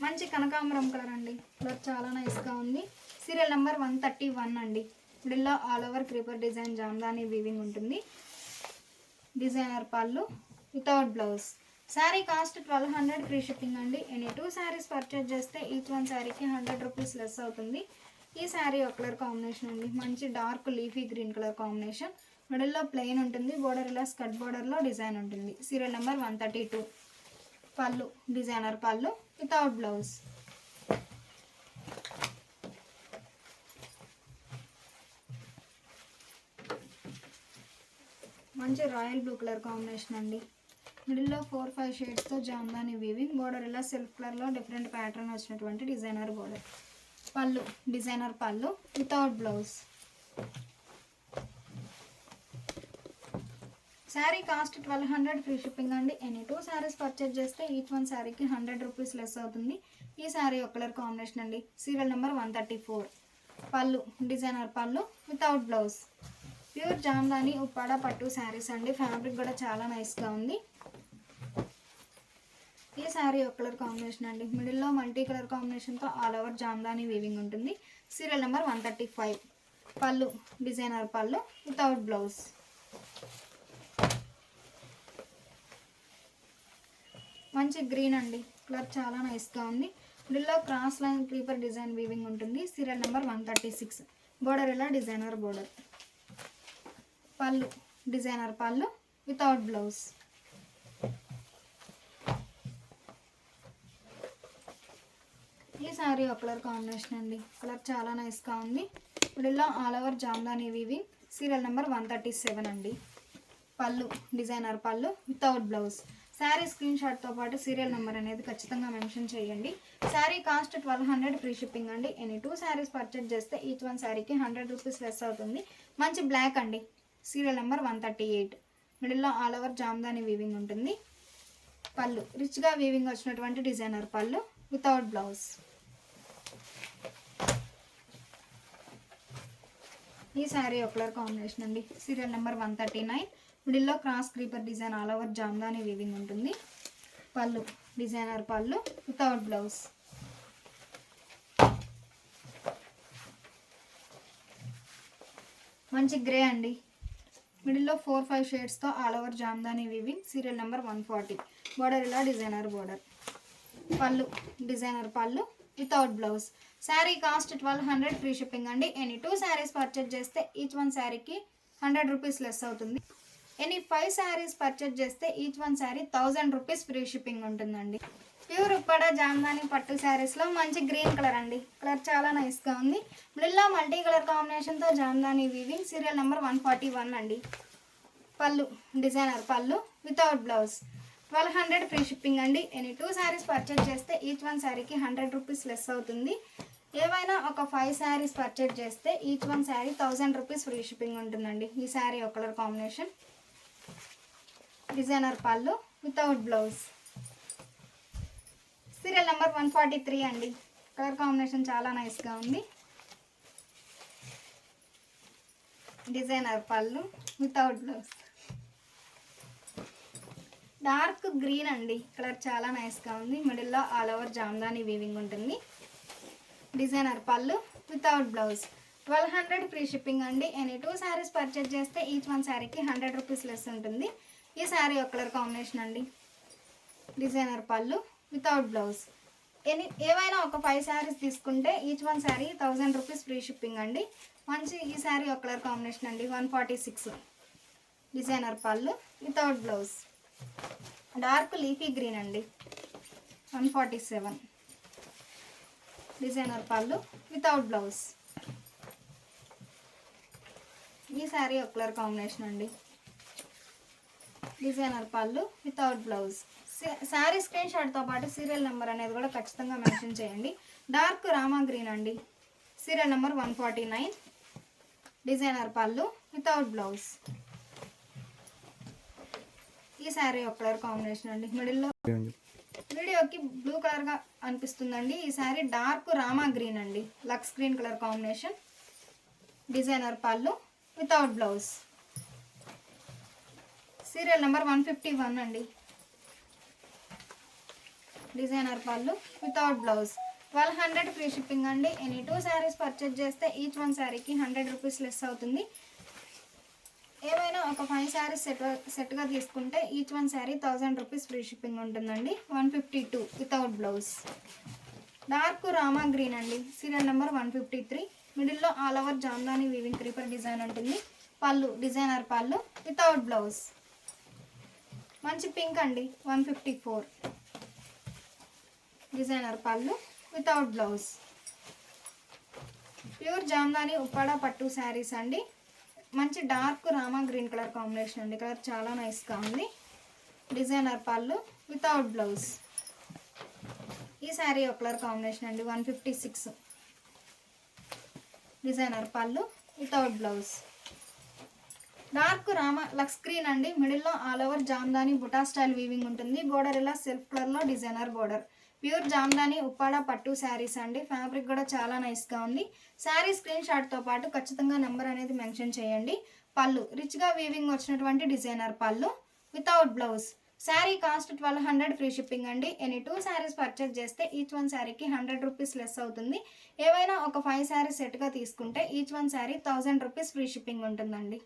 మంచి కనకాంబరం కలర్ అండి. కలర్ చాలా నైస్గా ఉంది. సీరియల్ నెంబర్ 131 అండి. మిడిల్లో all over creeper design Jamdani weaving ఉంటుంది. డిజైనర్ పళ్ళు without blouse. Sari cost 1200 free shipping అండి. ఎనీ 2 శారీస్ పర్చేజ్ చేస్తే ఈచ్ వన్ శారీకి 100 రూపీస్ లెస్ అవుతుంది. ఈ శారీ ఒక కలర్ కాంబినేషన్ అండి. మంచి dark leafy green colour combination. మిడిల్లో ప్లెయిన్ ఉంటుంది. బోర్డర్ ఇలా స్కర్ట్ బోర్డర్లో డిజైన్ ఉంటుంది. Serial number 132. పళ్ళు డిజైనర్ పళ్ళు వితౌట్ బ్లౌజ్. మంచి రాయల్ బ్లూ కలర్ కాంబినేషన్ అండి. మిడిల్లో 4-5 షేడ్స్తో జామ్దాని వీవింగ్. బోర్డర్ ఇలా సెల్ఫ్ కలర్లో డిఫరెంట్ ప్యాటర్న్ వచ్చినటువంటి డిజైనర్ బోర్డర్. పళ్ళు డిజైనర్ పళ్ళు without blouse. Sari cost 1200 free shipping అండి. ఎనీ 2 శారీస్ పర్చేజ్ చేస్తే ఈచ్ వన్ శారీకి 100 రూపీస్ లెస్ అవుతుంది. ఈ శారీ ఒక కలర్ కాంబినేషన్ అండి. Serial number 134. పళ్ళు డిజైనర్ పళ్ళు without blouse. Pure Jamdani Uppada పట్టు శారీస్ అండి. ఫ్యాబ్రిక్ కూడా చాలా నైస్గా ఉంది. ఈ శారీ ఒక కలర్ కాంబినేషన్ అండి. మిడిల్లో మల్టీ కలర్ కాంబినేషన్తో ఆల్ ఓవర్ జామ్దాని వీవింగ్ ఉంటుంది. Serial number 135. పళ్ళు డిజైనర్ పళ్ళు వితౌట్ బ్లౌజ్. మంచి గ్రీన్ అండి. కలర్ చాలా నైస్గా ఉంది. మిడిల్లో cross line creeper design weaving ఉంటుంది. Serial number 136. బోర్డర్ ఇలా డిజైనర్ బోర్డర్. పళ్ళు డిజైనర్ పళ్ళు వితౌట్ బ్లౌజ్. ఈ శారీ ఒక కలర్ కాంబినేషన్ అండి. కలర్ చాలా నైస్గా ఉంది. మిడిల్లో all over Jamdani weaving. Serial number 137 అండి. పళ్ళు డిజైనర్ పళ్ళు వితౌట్ బ్లౌజ్. శారీ స్క్రీన్ షాట్తో పాటు సీరియల్ నెంబర్ అనేది ఖచ్చితంగా మెన్షన్ చేయండి. శారీ కాస్ట్ 1200 ఫ్రీ షిప్పింగ్ అండి. ఎనీ 2 శారీస్ పర్చేజ్ చేస్తే ఈచ్ వన్ శారీకి 100 రూపీస్ లెస్ అవుతుంది. మంచి బ్లాక్ అండి. Serial number 138. మిడిల్లో ఆల్ ఓవర్ జామ్దాని వీవింగ్ ఉంటుంది. పళ్ళు రిచ్గా వీవింగ్ వచ్చినటువంటి డిజైనర్ పళ్ళు వితౌట్ బ్లౌజ్. ఈ శారీ ఒక కలర్ కాంబినేషన్ అండి. Serial number 139. మిడిల్లో cross creeper design all over Jamdani weaving ఉంటుంది. పళ్ళు డిజైనర్ పళ్ళు వితౌట్ బ్లౌజ్. మంచి గ్రే అండి. మిడిల్లో 4-5 షేడ్స్తో all over Jamdani weaving. Serial number 140. Border ఇలా డిజైనర్ బోర్డర్. పళ్ళు డిజైనర్ పళ్ళు without blouse. Sari cost 1200 free shipping అండి. ఎనీ 2 శారీస్ పర్చేజ్ చేస్తే ఈచ్ వన్ శారీకి 100 రూపీస్ లెస్ అవుతుంది. ఎనీ 5 శారీస్ పర్చేజ్ చేస్తే each one sari 1000 rupees free shipping ఉంటుందండి. ప్యూర్ ఉప్పాడ జామ్దాని పట్టు శారీస్లో మంచి గ్రీన్ కలర్ అండి. కలర్ చాలా నైస్గా ఉంది. మిడిల్లో మల్టీ కలర్ కాంబినేషన్తో జామ్దాని వీవింగ్. సీరియల్ నెంబర్ 141 అండి. పళ్ళు డిజైనర్ పళ్ళు వితౌట్ బ్లౌజ్. 1200 ఫ్రీ షిప్పింగ్ అండి. ఎనీ 2 శారీస్ పర్చేజ్ చేస్తే ఈచ్ వన్ శారీకి 100 రూపీస్ లెస్ అవుతుంది. ఏవైనా ఒక 5 శారీస్ పర్చేజ్ చేస్తే each one sari 1000 rupees free shipping ఉంటుందండి. ఈ శారీ ఒక కలర్ కాంబినేషన్. డిజైనర్ పళ్ళు వితౌట్ బ్లౌజ్. సీరియల్ నెంబర్ 143 అండి. కలర్ కాంబినేషన్ చాలా నైస్గా ఉంది. డిజైనర్ పళ్ళు వితౌట్ బ్లౌజ్. డార్క్ గ్రీన్ అండి. కలర్ చాలా నైస్గా ఉంది. మిడిల్లో ఆల్ ఓవర్ జామ్దాని వీవింగ్ ఉంటుంది. డిజైనర్ పళ్ళు వితౌట్ బ్లౌజ్. 1200 ఫ్రీ షిప్పింగ్ అండి. ఎనీ 2 శారీస్ పర్చేజ్ చేస్తే ఈచ్ వన్ శారీకి 100 రూపీస్ లెస్ ఉంటుంది. ఈ శారీ ఒక కలర్ కాంబినేషన్ అండి. డిజైనర్ పళ్ళు వితౌట్ బ్లౌజ్. ఏవైనా ఒక 5 శారీస్ తీసుకుంటే each one sari 1000 rupees free shipping అండి. మంచి ఈ శారీ ఒక కలర్ కాంబినేషన్ అండి. 146. డిజైనర్ పళ్ళు without blouse. Dark leafy green అండి. 147. డిజైనర్ పళ్ళు వితౌట్ బ్లౌజ్. ఈ శారీ ఒక కలర్ కాంబినేషన్ అండి. డిజైనర్ పళ్ళు వితౌట్ బ్లౌజ్. శారీ స్క్రీన్ షాట్తో పాటు సీరియల్ నెంబర్ అనేది కూడా ఖచ్చితంగా మెన్షన్ చేయండి. డార్క్ రామా గ్రీన్ అండి. Serial number 149. డిజైనర్ పళ్ళు వితౌట్ బ్లౌజ్. ఈ శారీ ఒక కలర్ కాంబినేషన్ అండి. మిడిల్లో వీడియోకి బ్లూ కలర్గా అనిపిస్తుందండి. ఈ శారీ డార్క్ రామా గ్రీన్ అండి. Lux green colour combination. Designer పళ్ళు వితౌట్ బ్లౌజ్. సీరియల్ నెంబర్ 151 అండి. డిజైనర్ పళ్ళు వితౌట్ బ్లౌజ్. 1200 ఫ్రీ షిప్పింగ్ అండి. ఎనీ 2 శారీస్ పర్చేజ్ చేస్తే ఈచ్ వన్ శారీకి 100 రూపీస్ లెస్ అవుతుంది. ఏమైనా ఒక 5 శారీస్ సెట్గా తీసుకుంటే each one sari 1000 rupees free shipping ఉంటుందండి. 152 without blouse. Dark Rama green అండి. Serial number 153. మిడిల్లో all over Jamdani weaving creeper design ఉంటుంది. పళ్ళు డిజైనర్ పళ్ళు వితౌట్ బ్లౌజ్. మంచి పింక్ అండి. 154. డిజైనర్ పళ్ళు without blouse. Pure Jamdani Uppada పట్టు శారీస్ అండి. మంచి dark Rama green colour combination అండి. కలర్ చాలా నైస్గా ఉంది. డిజైనర్ పళ్ళు వితౌట్ బ్లౌజ్. ఈ శారీ ఒక కలర్ కాంబినేషన్ అండి. 156. డిజైనర్ పళ్ళు without blouse. Dark Rama lux green అండి. మిడిల్లో all over Jamdani buta style weaving ఉంటుంది. బోర్డర్ ఇలా సెల్ఫ్ కలర్లో designer border. Pure Jamdani Uppada పట్టు శారీస్ అండి. ఫ్యాబ్రిక్ కూడా చాలా నైస్గా ఉంది. శారీ స్క్రీన్ షాట్తో పాటు ఖచ్చితంగా నెంబర్ అనేది మెన్షన్ చేయండి. పళ్ళు రిచ్గా వీవింగ్ వచ్చినటువంటి డిజైనర్ పళ్ళు without blouse. Sari cost 1200 free shipping అండి. ఎనీ 2 శారీస్ పర్చేజ్ చేస్తే ఈచ్ వన్ శారీకి 100 రూపీస్ లెస్ అవుతుంది. ఏవైనా ఒక 5 శారీస్ సెట్గా తీసుకుంటే each one sari 1000 rupees free shipping ఉంటుందండి.